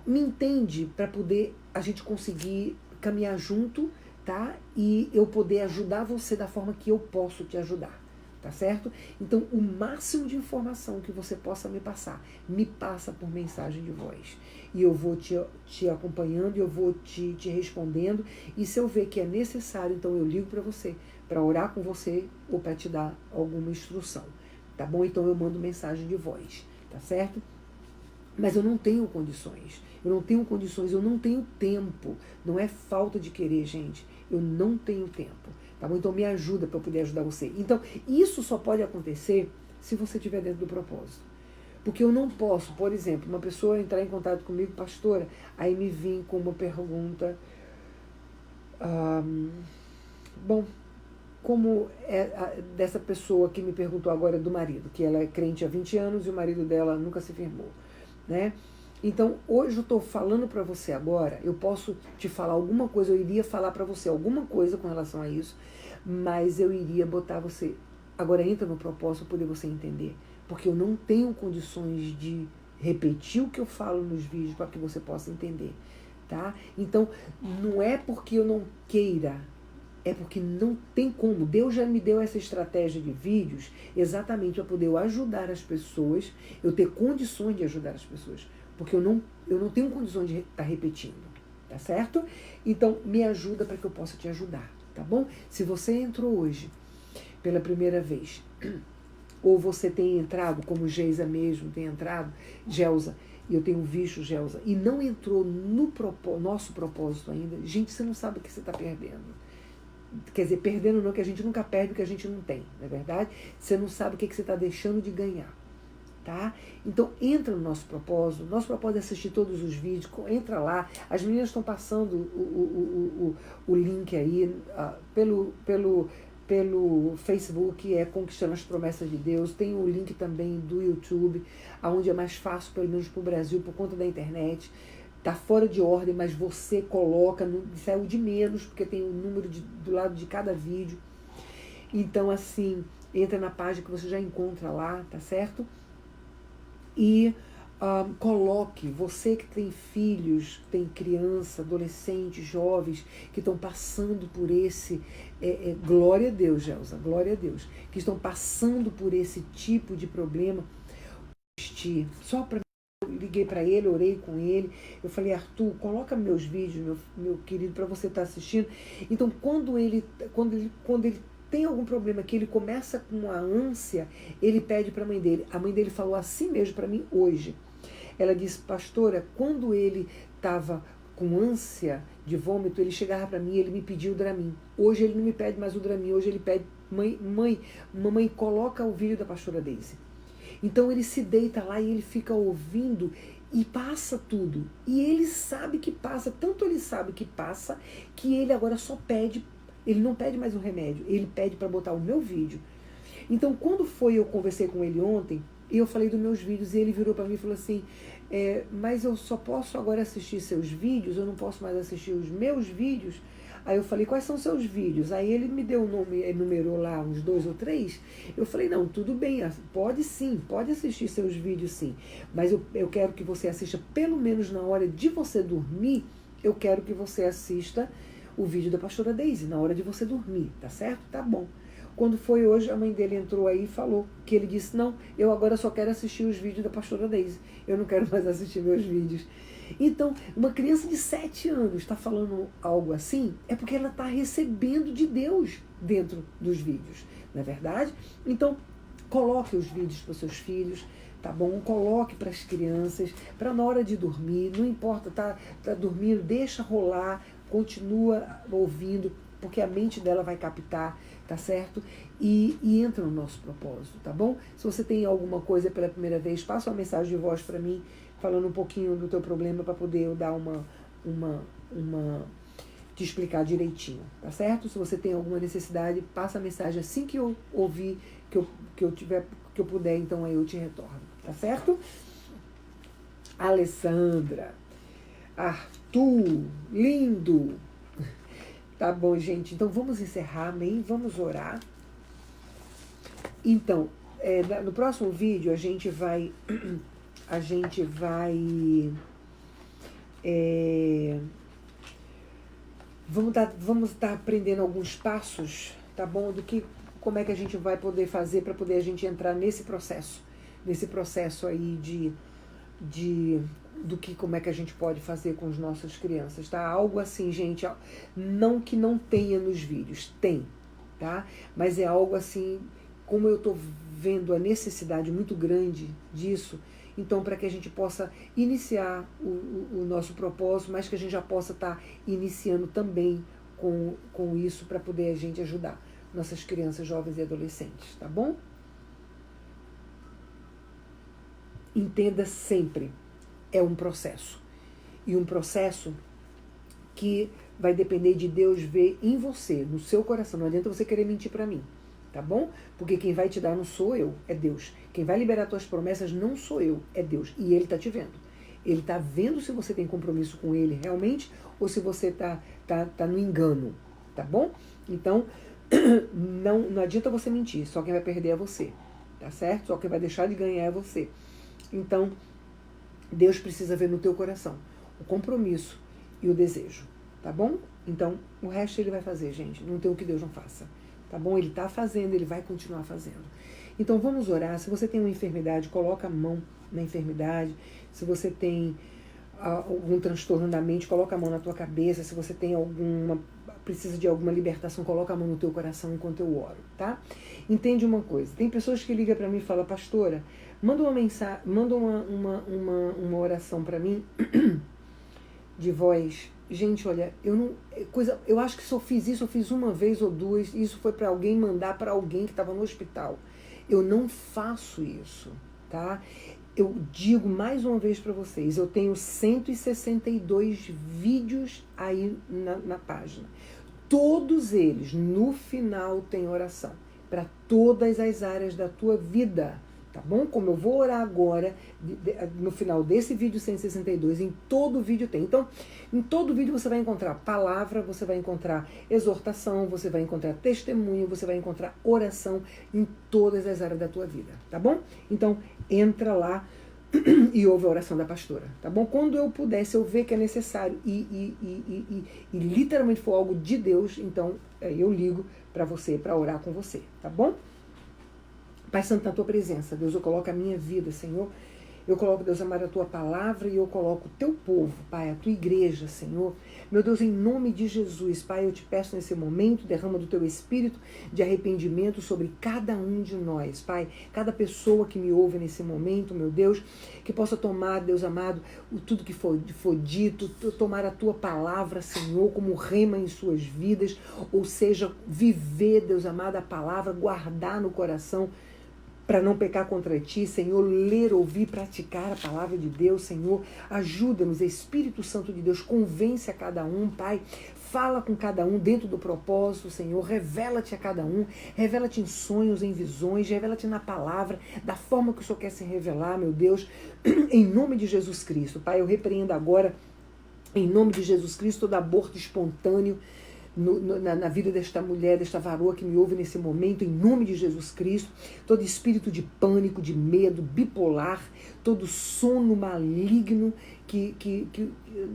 me entende para poder a gente conseguir caminhar junto, tá? E eu poder ajudar você da forma que eu posso te ajudar, tá certo? Então, o máximo de informação que você possa me passar, me passa por mensagem de voz. E eu vou te acompanhando, eu vou te respondendo. E se eu ver que é necessário, então eu ligo para você, para orar com você ou para te dar alguma instrução, tá bom? Então eu mando mensagem de voz, tá certo? Mas eu não tenho condições. Eu não tenho condições, eu não tenho tempo. Não é falta de querer, gente. Eu não tenho tempo. Tá bom? Então me ajuda para eu poder ajudar você. Então, isso só pode acontecer se você estiver dentro do propósito. Porque eu não posso, por exemplo, uma pessoa entrar em contato comigo, pastora, aí me vir com uma pergunta. Bom, como é dessa pessoa que me perguntou agora do marido, que ela é crente há 20 anos e o marido dela nunca se firmou, né? Então, hoje eu estou falando para você agora, eu posso te falar alguma coisa, eu iria falar para você alguma coisa com relação a isso, mas eu iria botar você, agora entra no propósito para poder você entender, porque eu não tenho condições de repetir o que eu falo nos vídeos para que você possa entender, tá? Então, não é porque eu não queira, é porque não tem como. Deus já me deu essa estratégia de vídeos exatamente para poder eu ajudar as pessoas, eu ter condições de ajudar as pessoas. Porque eu não tenho condições de estar repetindo, tá certo? Então, me ajuda para que eu possa te ajudar, tá bom? Se você entrou hoje pela primeira vez, ou você tem entrado, como Geisa mesmo tem entrado, Gelsa, e eu tenho visto Gelsa, e não entrou no nosso propósito ainda, gente, você não sabe o que você está perdendo. Quer dizer, perdendo não, que a gente nunca perde o que a gente não tem, não é verdade? Você não sabe o que você está deixando de ganhar, tá? Então, entra no nosso propósito é assistir todos os vídeos, entra lá, as meninas estão passando o link aí pelo Facebook, Conquistando as Promessas de Deus, tem o link também do YouTube, onde é mais fácil, pelo menos para o Brasil, por conta da internet. Está fora de ordem, mas você coloca, isso é o de menos, porque tem o número do lado de cada vídeo. Então, assim, entra na página que você já encontra lá, tá certo? E coloque, você que tem filhos, tem criança, adolescentes, jovens, que estão passando por esse, glória a Deus, Gelsa, glória a Deus, que estão passando por esse tipo de problema, só para liguei para ele, orei com ele, eu falei, Arthur, coloca meus vídeos, meu querido, para você estar assistindo. Então, quando ele tem algum problema que ele começa com a ânsia, ele pede para a mãe dele. A mãe dele falou assim mesmo para mim hoje. Ela disse, pastora, quando ele estava com ânsia de vômito, ele chegava para mim e ele me pediu o Dramin. Hoje ele não me pede mais o Dramin, hoje ele pede, mamãe, coloca o vídeo da pastora Daisy. Então ele se deita lá e ele fica ouvindo e passa tudo. E ele sabe que passa, tanto ele sabe que passa, que ele agora só pede, ele não pede mais um remédio, ele pede para botar o meu vídeo. Então quando eu conversei com ele ontem, eu falei dos meus vídeos e ele virou para mim e falou assim, mas eu só posso agora assistir seus vídeos, eu não posso mais assistir os meus vídeos. Aí eu falei, quais são seus vídeos? Aí ele me deu o nome, enumerou lá uns 2 ou 3. Eu falei, não, tudo bem, pode sim, pode assistir seus vídeos sim. Mas eu quero que você assista, pelo menos na hora de você dormir, eu quero que você assista o vídeo da pastora Daisy, na hora de você dormir, tá certo? Tá bom. Quando foi hoje, a mãe dele entrou aí e falou que ele disse, não, eu agora só quero assistir os vídeos da pastora Daisy. Eu não quero mais assistir meus vídeos. Então, uma criança de 7 anos está falando algo assim, é porque ela está recebendo de Deus dentro dos vídeos, não é verdade? Então, coloque os vídeos para os seus filhos, tá bom? Coloque para as crianças, para na hora de dormir, não importa, tá dormindo, deixa rolar, continua ouvindo, porque a mente dela vai captar, tá certo? E entra no nosso propósito, tá bom? Se você tem alguma coisa pela primeira vez, passa uma mensagem de voz para mim, falando um pouquinho do teu problema para poder eu dar te explicar direitinho, tá certo? Se você tem alguma necessidade, passa a mensagem assim que eu ouvir, que eu puder, então aí eu te retorno, tá certo? Alessandra, Arthur, lindo! Tá bom, gente, então vamos encerrar, amém? Vamos orar. Então, no próximo vídeo a gente vai vamos estar aprendendo alguns passos, tá bom? Como é que a gente vai poder fazer para poder a gente entrar nesse processo aí como é que a gente pode fazer com as nossas crianças, tá? Algo assim, gente, não que não tenha nos vídeos, tem, tá? Mas é algo assim, como eu tô vendo a necessidade muito grande disso, Então, para que a gente possa iniciar o nosso propósito, mas que a gente já possa estar iniciando também com isso para poder a gente ajudar nossas crianças, jovens e adolescentes, tá bom? Entenda sempre, é um processo. E um processo que vai depender de Deus ver em você, no seu coração. Não adianta você querer mentir para mim, tá bom? Porque quem vai te dar não sou eu, é Deus. Quem vai liberar tuas promessas não sou eu, é Deus. E Ele está te vendo. Ele está vendo se você tem compromisso com Ele realmente ou se você tá no engano, tá bom? Então, não adianta você mentir, só quem vai perder é você, tá certo? Só quem vai deixar de ganhar é você. Então, Deus precisa ver no teu coração o compromisso e o desejo, tá bom? Então, o resto Ele vai fazer, gente. Não tem o que Deus não faça, tá bom? Ele está fazendo, Ele vai continuar fazendo. Então, vamos orar. Se você tem uma enfermidade, coloca a mão na enfermidade. Se você tem algum transtorno na mente, coloca a mão na tua cabeça. Se você tem precisa de alguma libertação, coloca a mão no teu coração enquanto eu oro, tá? Entende uma coisa. Tem pessoas que ligam para mim e falam, pastora, manda uma mensagem, manda uma oração para mim de voz. Gente, olha, eu acho que se eu fiz isso, eu fiz uma vez ou duas, e isso foi para alguém mandar para alguém que estava no hospital. Eu não faço isso, tá? Eu digo mais uma vez para vocês, eu tenho 162 vídeos aí na página. Todos eles, no final, tem oração para todas as áreas da tua vida. Tá bom? Como eu vou orar agora, no final desse vídeo 162, em todo vídeo tem. Então, em todo vídeo você vai encontrar palavra, você vai encontrar exortação, você vai encontrar testemunho, você vai encontrar oração em todas as áreas da tua vida, tá bom? Então, entra lá e ouve a oração da pastora, tá bom? Quando eu puder, se eu ver que é necessário e literalmente for algo de Deus, então eu ligo para você, para orar com você, tá bom? Pai Santo, na tua presença, Deus, eu coloco a minha vida, Senhor. Eu coloco, Deus amado, a tua palavra e eu coloco o teu povo, Pai, a tua igreja, Senhor. Meu Deus, em nome de Jesus, Pai, eu te peço nesse momento, derrama do teu espírito de arrependimento sobre cada um de nós, Pai. Cada pessoa que me ouve nesse momento, meu Deus, que possa tomar, Deus amado, tudo que for dito, tomar a tua palavra, Senhor, como rema em suas vidas, ou seja, viver, Deus amado, a palavra, guardar no coração, para não pecar contra ti, Senhor, ler, ouvir, praticar a palavra de Deus, Senhor, ajuda-nos, Espírito Santo de Deus, convence a cada um, Pai, fala com cada um dentro do propósito, Senhor, revela-te a cada um, revela-te em sonhos, em visões, revela-te na palavra, da forma que o Senhor quer se revelar, meu Deus, em nome de Jesus Cristo, Pai, eu repreendo agora, em nome de Jesus Cristo, todo aborto espontâneo, na vida desta mulher, desta varoa que me ouve nesse momento, em nome de Jesus Cristo, todo espírito de pânico, de medo, bipolar, todo sono maligno que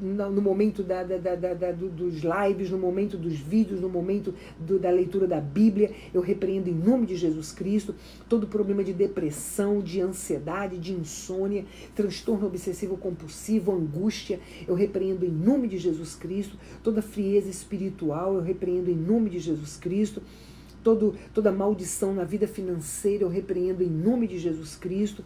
no momento dos lives, no momento dos vídeos, no momento da leitura da Bíblia, eu repreendo em nome de Jesus Cristo todo problema de depressão, de ansiedade, de insônia, transtorno obsessivo compulsivo, angústia, eu repreendo em nome de Jesus Cristo, toda frieza espiritual, eu repreendo em nome de Jesus Cristo, toda maldição na vida financeira, eu repreendo em nome de Jesus Cristo.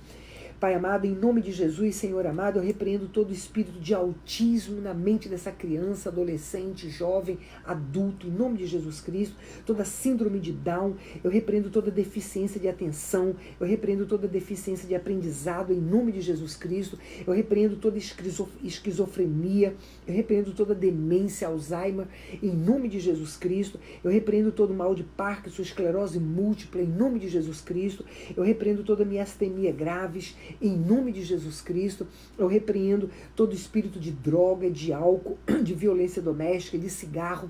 Pai amado, em nome de Jesus, Senhor amado, eu repreendo todo espírito de autismo na mente dessa criança, adolescente, jovem, adulto, em nome de Jesus Cristo, toda síndrome de Down, eu repreendo toda deficiência de atenção, eu repreendo toda deficiência de aprendizado, em nome de Jesus Cristo, eu repreendo toda esquizofrenia, eu repreendo toda demência, Alzheimer, em nome de Jesus Cristo, eu repreendo todo mal de Parkinson, esclerose múltipla, em nome de Jesus Cristo, eu repreendo toda miastenia graves, em nome de Jesus Cristo, eu repreendo todo espírito de droga, de álcool, de violência doméstica, de cigarro,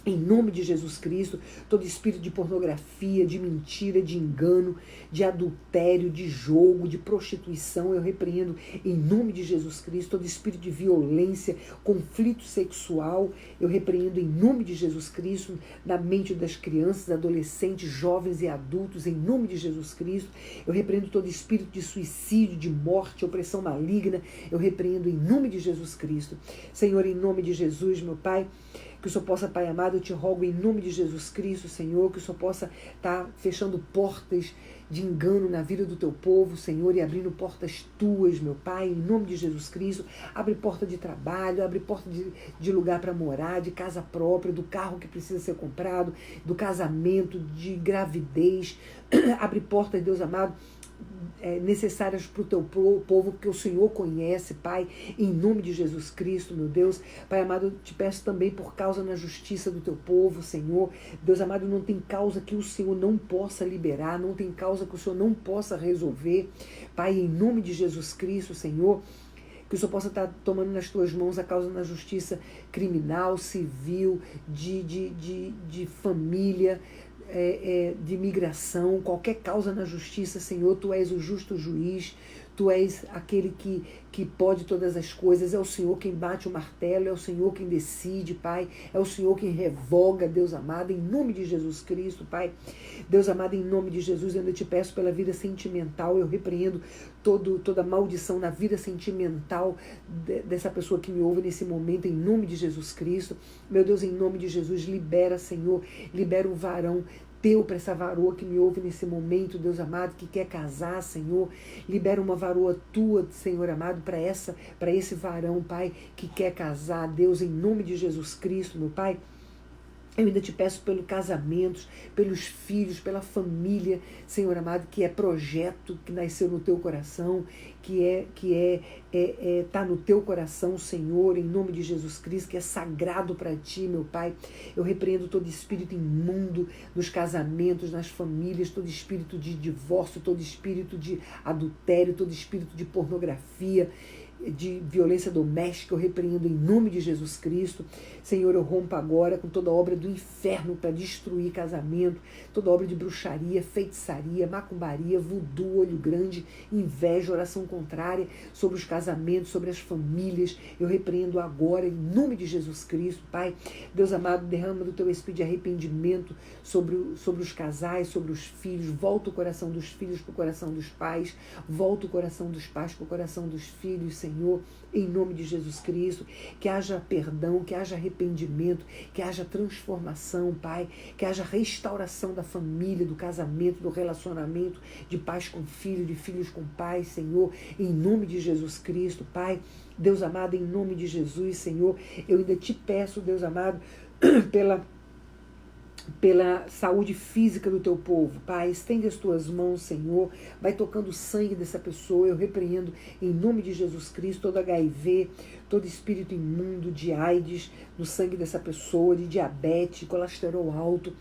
em nome de Jesus Cristo, todo espírito de pornografia, de mentira, de engano, de adultério, de jogo, de prostituição, eu repreendo em nome de Jesus Cristo, todo espírito de violência, conflito sexual, eu repreendo em nome de Jesus Cristo, na mente das crianças, adolescentes, jovens e adultos, em nome de Jesus Cristo, eu repreendo todo espírito de suicídio, de morte, opressão maligna, eu repreendo em nome de Jesus Cristo. Senhor, em nome de Jesus, meu Pai, Que o Senhor possa, Pai amado, eu te rogo em nome de Jesus Cristo, Senhor, que o Senhor possa estar fechando portas de engano na vida do teu povo, Senhor, e abrindo portas tuas, meu Pai, em nome de Jesus Cristo. Abre porta de trabalho, abre porta de lugar para morar, de casa própria, do carro que precisa ser comprado, do casamento, de gravidez. Abre portas, Deus amado, necessárias para o teu povo, porque o Senhor conhece, Pai, em nome de Jesus Cristo, meu Deus. Pai amado, eu te peço também por causa na justiça do teu povo, Senhor. Deus amado, não tem causa que o Senhor não possa liberar, não tem causa que o Senhor não possa resolver. Pai, em nome de Jesus Cristo, Senhor, que o Senhor possa estar tomando nas tuas mãos a causa na justiça criminal, civil, de família, de imigração, qualquer causa na justiça, Senhor, Tu és o justo juiz, Tu és aquele que pode todas as coisas, é o Senhor quem bate o martelo, é o Senhor quem decide, Pai, é o Senhor quem revoga, Deus amado, em nome de Jesus Cristo, Pai. Deus amado, em nome de Jesus, eu ainda te peço pela vida sentimental, eu repreendo toda maldição na vida sentimental dessa pessoa que me ouve nesse momento, em nome de Jesus Cristo. Meu Deus, em nome de Jesus, libera, Senhor, libera o varão teu para essa varoa que me ouve nesse momento, Deus amado, que quer casar, Senhor. Libera uma varoa tua, Senhor amado, para esse varão, Pai, que quer casar, Deus, em nome de Jesus Cristo, meu Pai. Eu ainda te peço pelos casamentos, pelos filhos, pela família, Senhor amado, que é projeto que nasceu no teu coração, que tá no teu coração, Senhor, em nome de Jesus Cristo, que é sagrado para ti, meu Pai. Eu repreendo todo espírito imundo nos casamentos, nas famílias, todo espírito de divórcio, todo espírito de adultério, todo espírito de pornografia, de violência doméstica, eu repreendo em nome de Jesus Cristo. Senhor, eu rompo agora com toda obra do inferno para destruir casamento, toda obra de bruxaria, feitiçaria, macumbaria, voodoo, olho grande, inveja, oração contrária sobre os casamentos, sobre as famílias. Eu repreendo agora em nome de Jesus Cristo, Pai. Deus amado, derrama do teu espírito de arrependimento sobre os casais, sobre os filhos. Volta o coração dos filhos para o coração dos pais, volta o coração dos pais para o coração dos filhos, Senhor, em nome de Jesus Cristo, que haja perdão, que haja arrependimento, que haja transformação, Pai, que haja restauração da família, do casamento, do relacionamento, de pais com filhos, de filhos com pais, Senhor, em nome de Jesus Cristo, Pai. Deus amado, em nome de Jesus, Senhor, eu ainda te peço, Deus amado, pela saúde física do teu povo, Pai, estende as tuas mãos, Senhor, vai tocando o sangue dessa pessoa, eu repreendo em nome de Jesus Cristo todo HIV, todo espírito imundo de AIDS no sangue dessa pessoa, de diabetes, colesterol alto.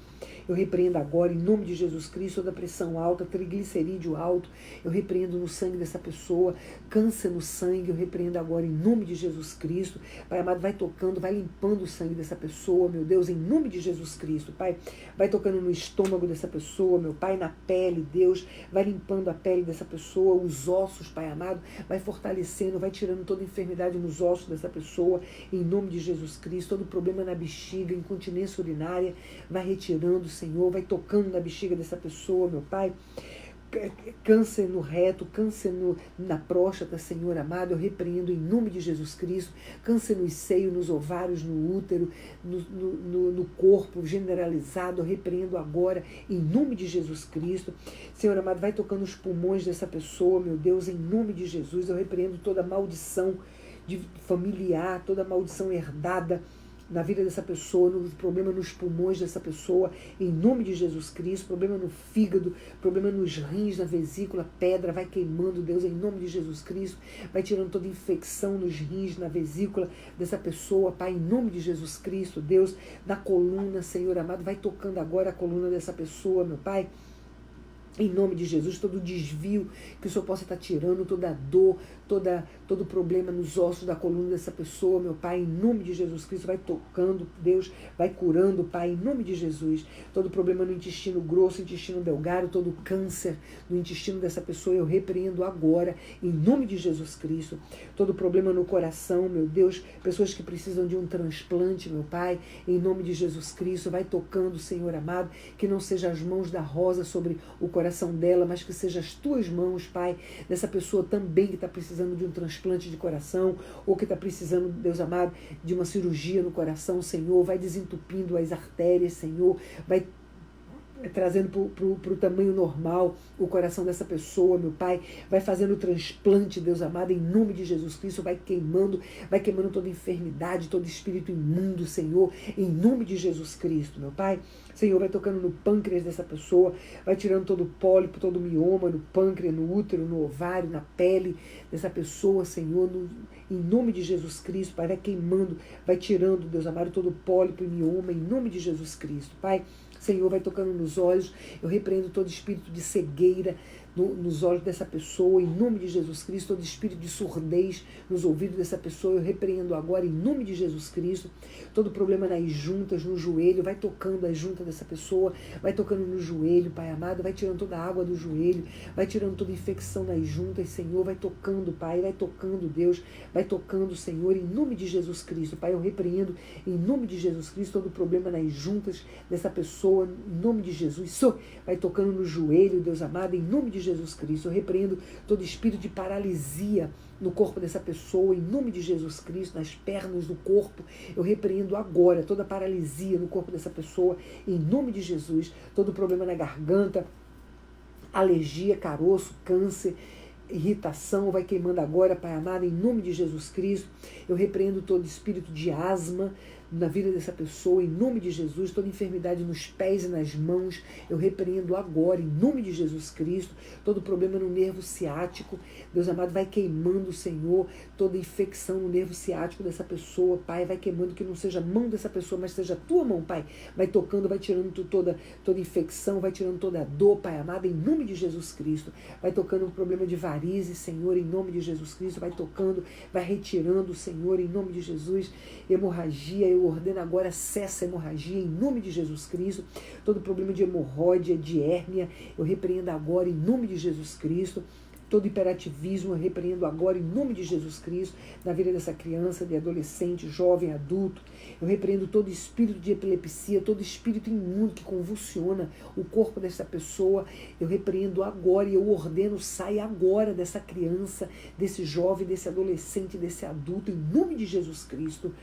Eu repreendo agora, em nome de Jesus Cristo, toda pressão alta, triglicerídeo alto, eu repreendo no sangue dessa pessoa, câncer no sangue, eu repreendo agora, em nome de Jesus Cristo. Pai amado, vai tocando, vai limpando o sangue dessa pessoa, meu Deus, em nome de Jesus Cristo, Pai. Vai tocando no estômago dessa pessoa, meu Pai, na pele, Deus, vai limpando a pele dessa pessoa, os ossos, Pai amado, vai fortalecendo, vai tirando toda enfermidade nos ossos dessa pessoa, em nome de Jesus Cristo, todo problema na bexiga, incontinência urinária, vai retirando, Senhor, vai tocando na bexiga dessa pessoa, meu Pai. Câncer no reto, câncer na próstata, Senhor amado, eu repreendo em nome de Jesus Cristo, câncer nos seios, nos ovários, no útero, no corpo generalizado, eu repreendo agora em nome de Jesus Cristo. Senhor amado, vai tocando os pulmões dessa pessoa, meu Deus, em nome de Jesus, eu repreendo toda maldição familiar, toda maldição herdada na vida dessa pessoa, no problema nos pulmões dessa pessoa, em nome de Jesus Cristo, problema no fígado, problema nos rins, na vesícula, pedra, vai queimando, Deus, em nome de Jesus Cristo, vai tirando toda infecção nos rins, na vesícula dessa pessoa, Pai, em nome de Jesus Cristo, Deus, na coluna, Senhor amado, vai tocando agora a coluna dessa pessoa, meu Pai, em nome de Jesus, todo desvio que o Senhor possa estar tirando, toda dor, todo problema nos ossos da coluna dessa pessoa, meu Pai, em nome de Jesus Cristo, vai tocando, Deus, vai curando, Pai, em nome de Jesus, todo problema no intestino grosso, intestino delgado, todo câncer no intestino dessa pessoa, eu repreendo agora, em nome de Jesus Cristo, todo problema no coração, meu Deus, pessoas que precisam de um transplante, meu Pai, em nome de Jesus Cristo, vai tocando, Senhor amado, que não seja as mãos da Rosa sobre o coração coração dela, mas que seja as tuas mãos, Pai, dessa pessoa também que está precisando de um transplante de coração, ou que está precisando, Deus amado, de uma cirurgia no coração, Senhor, vai desentupindo as artérias, Senhor, vai trazendo para o tamanho normal o coração dessa pessoa, meu Pai, vai fazendo o transplante, Deus amado, em nome de Jesus Cristo, vai queimando toda enfermidade, todo espírito imundo, Senhor, em nome de Jesus Cristo, meu Pai. Senhor, vai tocando no pâncreas dessa pessoa, vai tirando todo o pólipo, todo o mioma no pâncreas, no útero, no ovário, na pele dessa pessoa, Senhor, em nome de Jesus Cristo, Pai, vai queimando, vai tirando, Deus amado, todo o pólipo e mioma, em nome de Jesus Cristo, Pai. Senhor, vai tocando nos olhos, eu repreendo todo espírito de cegueira nos olhos dessa pessoa, em nome de Jesus Cristo, todo espírito de surdez nos ouvidos dessa pessoa, eu repreendo agora, em nome de Jesus Cristo, todo problema nas juntas, no joelho, vai tocando as juntas dessa pessoa, vai tocando no joelho, Pai amado, vai tirando toda a água do joelho, vai tirando toda infecção nas juntas, Senhor, vai tocando, Pai, vai tocando, Deus, vai tocando, Senhor, em nome de Jesus Cristo, Pai, eu repreendo, em nome de Jesus Cristo, todo problema nas juntas dessa pessoa, em nome de Jesus, vai tocando no joelho, Deus amado, em nome de Jesus Cristo, eu repreendo todo espírito de paralisia no corpo dessa pessoa, em nome de Jesus Cristo, nas pernas do corpo, eu repreendo agora toda paralisia no corpo dessa pessoa, em nome de Jesus, todo problema na garganta, alergia, caroço, câncer, irritação, vai queimando agora, Pai amado, em nome de Jesus Cristo, eu repreendo todo espírito de asma na vida dessa pessoa, em nome de Jesus, toda enfermidade nos pés e nas mãos, eu repreendo agora, em nome de Jesus Cristo, todo problema no nervo ciático, Deus amado, vai queimando, Senhor, toda infecção no nervo ciático dessa pessoa, Pai, vai queimando, que não seja a mão dessa pessoa, mas seja a tua mão, Pai, vai tocando, vai tirando toda infecção, vai tirando toda a dor, Pai amado, em nome de Jesus Cristo, vai tocando o problema de varizes, Senhor, em nome de Jesus Cristo, vai tocando, vai retirando, Senhor, em nome de Jesus, hemorragia, eu ordeno agora, cessa a hemorragia, em nome de Jesus Cristo, todo problema de hemorroida, de hérnia, eu repreendo agora, em nome de Jesus Cristo, todo hiperativismo eu repreendo agora em nome de Jesus Cristo, na vida dessa criança, de adolescente, jovem, adulto. Eu repreendo todo espírito de epilepsia, todo espírito imundo que convulsiona o corpo dessa pessoa. Eu repreendo agora e eu ordeno, sai agora dessa criança, desse jovem, desse adolescente, desse adulto, em nome de Jesus Cristo.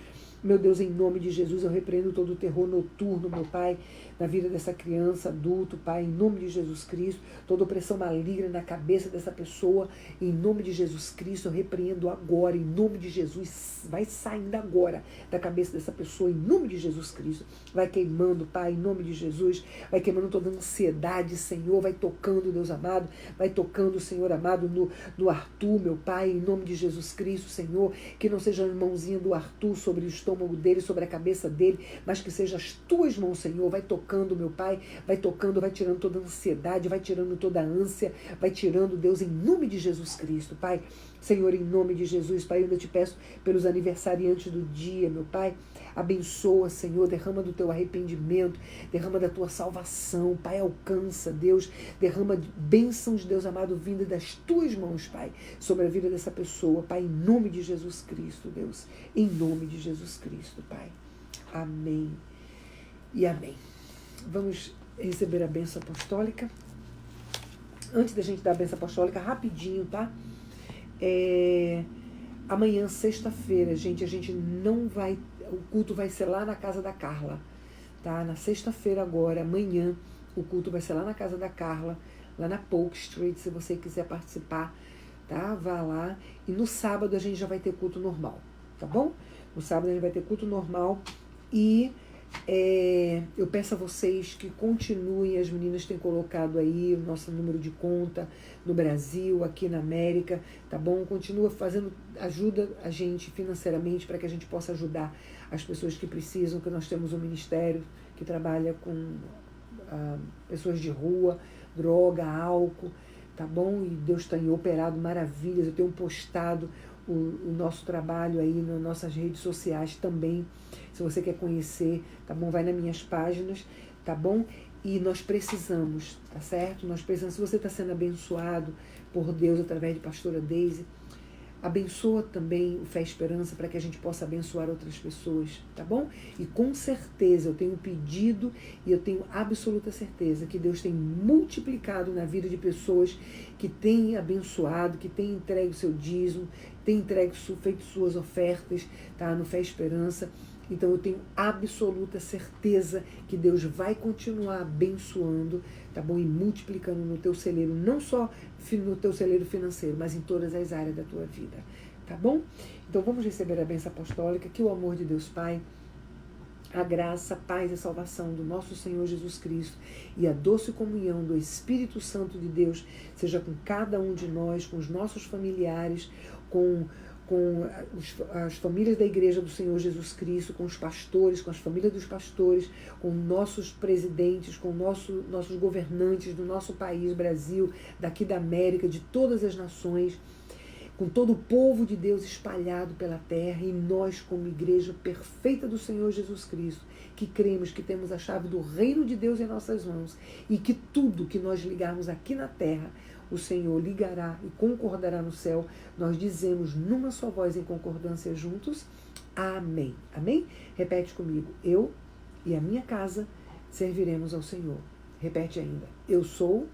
Meu Deus, em nome de Jesus, eu repreendo todo o terror noturno, meu Pai, na vida dessa criança, adulto, Pai, em nome de Jesus Cristo, toda opressão maligna na cabeça dessa pessoa, em nome de Jesus Cristo, eu repreendo agora, em nome de Jesus, vai saindo agora da cabeça dessa pessoa, em nome de Jesus Cristo, vai queimando, Pai, em nome de Jesus, vai queimando toda ansiedade, Senhor, vai tocando, Deus amado, vai tocando, Senhor amado, no Arthur, meu Pai, em nome de Jesus Cristo, Senhor, que não seja a mãozinha do Arthur sobre o estômago dele, sobre a cabeça dele, mas que seja as tuas mãos, Senhor, vai tocando, meu Pai, vai tocando, vai tirando toda a ansiedade, vai tirando toda a ânsia, vai tirando, Deus, em nome de Jesus Cristo, Pai, Senhor, em nome de Jesus, Pai, eu ainda te peço pelos aniversariantes do dia, meu Pai, abençoa, Senhor, derrama do teu arrependimento, derrama da tua salvação, Pai, alcança, Deus, derrama bênçãos, Deus amado, vinda das tuas mãos, Pai, sobre a vida dessa pessoa, Pai, em nome de Jesus Cristo, Deus, em nome de Jesus Cristo, Pai, amém e amém. Vamos receber a bênção apostólica. Antes da gente dar a bênção apostólica, rapidinho, tá? Amanhã, sexta-feira, gente, a gente não vai, o culto vai ser lá na casa da Carla, tá? Na sexta-feira agora, amanhã, o culto vai ser lá na casa da Carla, lá na Polk Street, se você quiser participar, tá? Vá lá. E no sábado a gente já vai ter culto normal, tá bom? No sábado a gente vai ter culto normal e eu peço a vocês que continuem, as meninas têm colocado aí o nosso número de conta no Brasil, aqui na América, tá bom? Continua fazendo, ajuda a gente financeiramente para que a gente possa ajudar as pessoas que precisam, que nós temos um ministério que trabalha com pessoas de rua, droga, álcool, tá bom? E Deus tem operado maravilhas, eu tenho postado o nosso trabalho aí nas nossas redes sociais também, se você quer conhecer, tá bom? Vai nas minhas páginas, tá bom? E nós precisamos, tá certo? Nós precisamos, se você está sendo abençoado por Deus através de pastora Daisy, Abençoa também o Fé e Esperança para que a gente possa abençoar outras pessoas, tá bom? E com certeza eu tenho pedido e eu tenho absoluta certeza que Deus tem multiplicado na vida de pessoas que têm abençoado, que têm entregue o seu dízimo, têm entregue, feito suas ofertas, tá? No Fé e Esperança. Então eu tenho absoluta certeza que Deus vai continuar abençoando, tá bom? E multiplicando no teu celeiro, não só no teu celeiro financeiro, mas em todas as áreas da tua vida, tá bom? Então vamos receber a bênção apostólica, que o amor de Deus Pai, a graça, a paz e a salvação do nosso Senhor Jesus Cristo e a doce comunhão do Espírito Santo de Deus seja com cada um de nós, com os nossos familiares, com as famílias da Igreja do Senhor Jesus Cristo, com os pastores, com as famílias dos pastores, com nossos presidentes, com nossos governantes do nosso país, Brasil, daqui da América, de todas as nações, com todo o povo de Deus espalhado pela terra, e nós como Igreja perfeita do Senhor Jesus Cristo, que cremos que temos a chave do reino de Deus em nossas mãos e que tudo que nós ligarmos aqui na terra, o Senhor ligará e concordará no céu. Nós dizemos numa só voz em concordância juntos, amém. Amém? Repete comigo, eu e a minha casa serviremos ao Senhor. Repete ainda, eu sou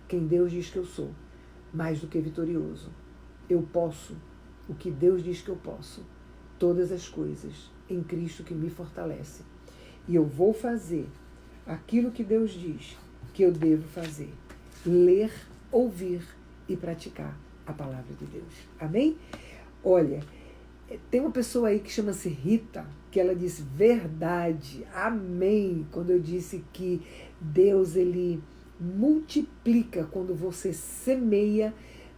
quem Deus diz que eu sou, mais do que vitorioso. Eu posso o que Deus diz que eu posso, todas as coisas em Cristo que me fortalece. E eu vou fazer aquilo que Deus diz que eu devo fazer, ler, ouvir e praticar a palavra de Deus. Amém? Olha, tem uma pessoa aí que chama-se Rita, que ela diz verdade, amém, quando eu disse que Deus, ele multiplica quando você semeia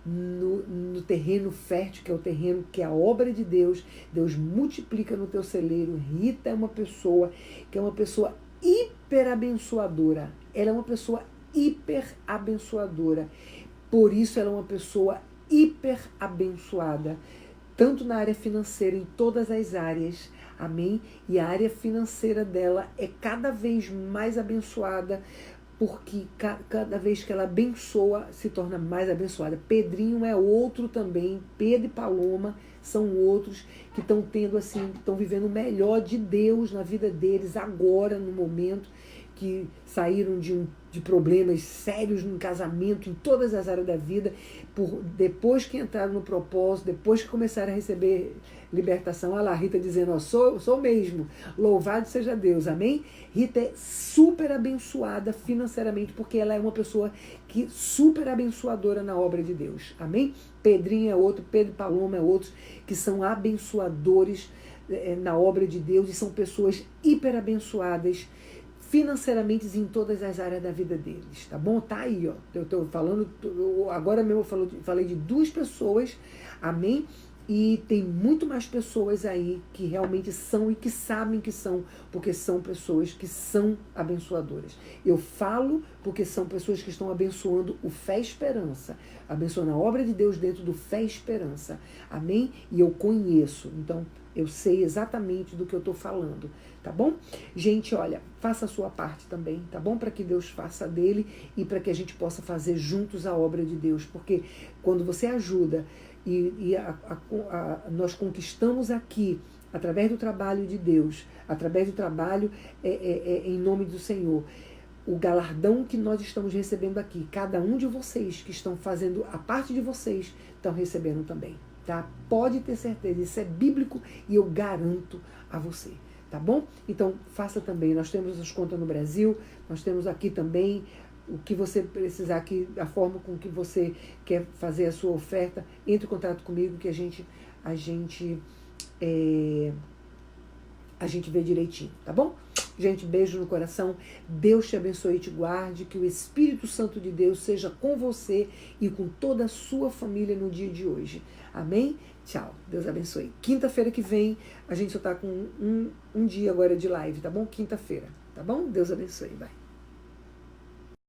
no terreno fértil, que é o terreno que é a obra de Deus. Deus multiplica no teu celeiro. Rita é uma pessoa que é uma pessoa hiper abençoadora. Ela é uma pessoa hiper abençoadora. Por isso ela é uma pessoa hiper abençoada, tanto na área financeira, em todas as áreas. Amém? E a área financeira dela é cada vez mais abençoada, porque cada vez que ela abençoa, se torna mais abençoada. Pedrinho é outro também, Pedro e Paloma são outros que estão tendo assim, estão vivendo o melhor de Deus na vida deles agora, no momento, que saíram de problemas sérios no casamento, em todas as áreas da vida, depois que entraram no propósito, depois que começaram a receber libertação. Olha lá, a Rita dizendo, ó, sou mesmo, louvado seja Deus, amém? Rita é super abençoada financeiramente, porque ela é uma pessoa que super abençoadora na obra de Deus, amém? Pedrinho é outro, Pedro e Paloma é outros, que são abençoadores na obra de Deus, e são pessoas hiper abençoadas financeiramente em todas as áreas da vida deles, tá bom? Tá aí, ó, eu tô falando, agora mesmo eu falei de 2 pessoas, amém? E tem muito mais pessoas aí que realmente são e que sabem que são, porque são pessoas que são abençoadoras. Eu falo porque são pessoas que estão abençoando o Fé e Esperança, abençoando a obra de Deus dentro do Fé e Esperança, amém? E eu conheço, então eu sei exatamente do que eu estou falando, tá bom? Gente, olha, faça a sua parte também, tá bom? Para que Deus faça dele e para que a gente possa fazer juntos a obra de Deus, porque quando você ajuda nós conquistamos aqui, através do trabalho de Deus, através do trabalho em nome do Senhor, o galardão que nós estamos recebendo aqui, cada um de vocês que estão fazendo a parte de vocês, estão recebendo também. Tá? Pode ter certeza, isso é bíblico e eu garanto a você, tá bom? Então faça também, nós temos as contas no Brasil, nós temos aqui também o que você precisar aqui, a forma com que você quer fazer a sua oferta, entre em contato comigo que a gente vê direitinho, tá bom? Gente, beijo no coração, Deus te abençoe e te guarde, que o Espírito Santo de Deus seja com você e com toda a sua família no dia de hoje. Amém? Tchau, Deus abençoe. Quinta-feira que vem, a gente só tá com um dia agora de live, tá bom? Quinta-feira, tá bom? Deus abençoe, vai.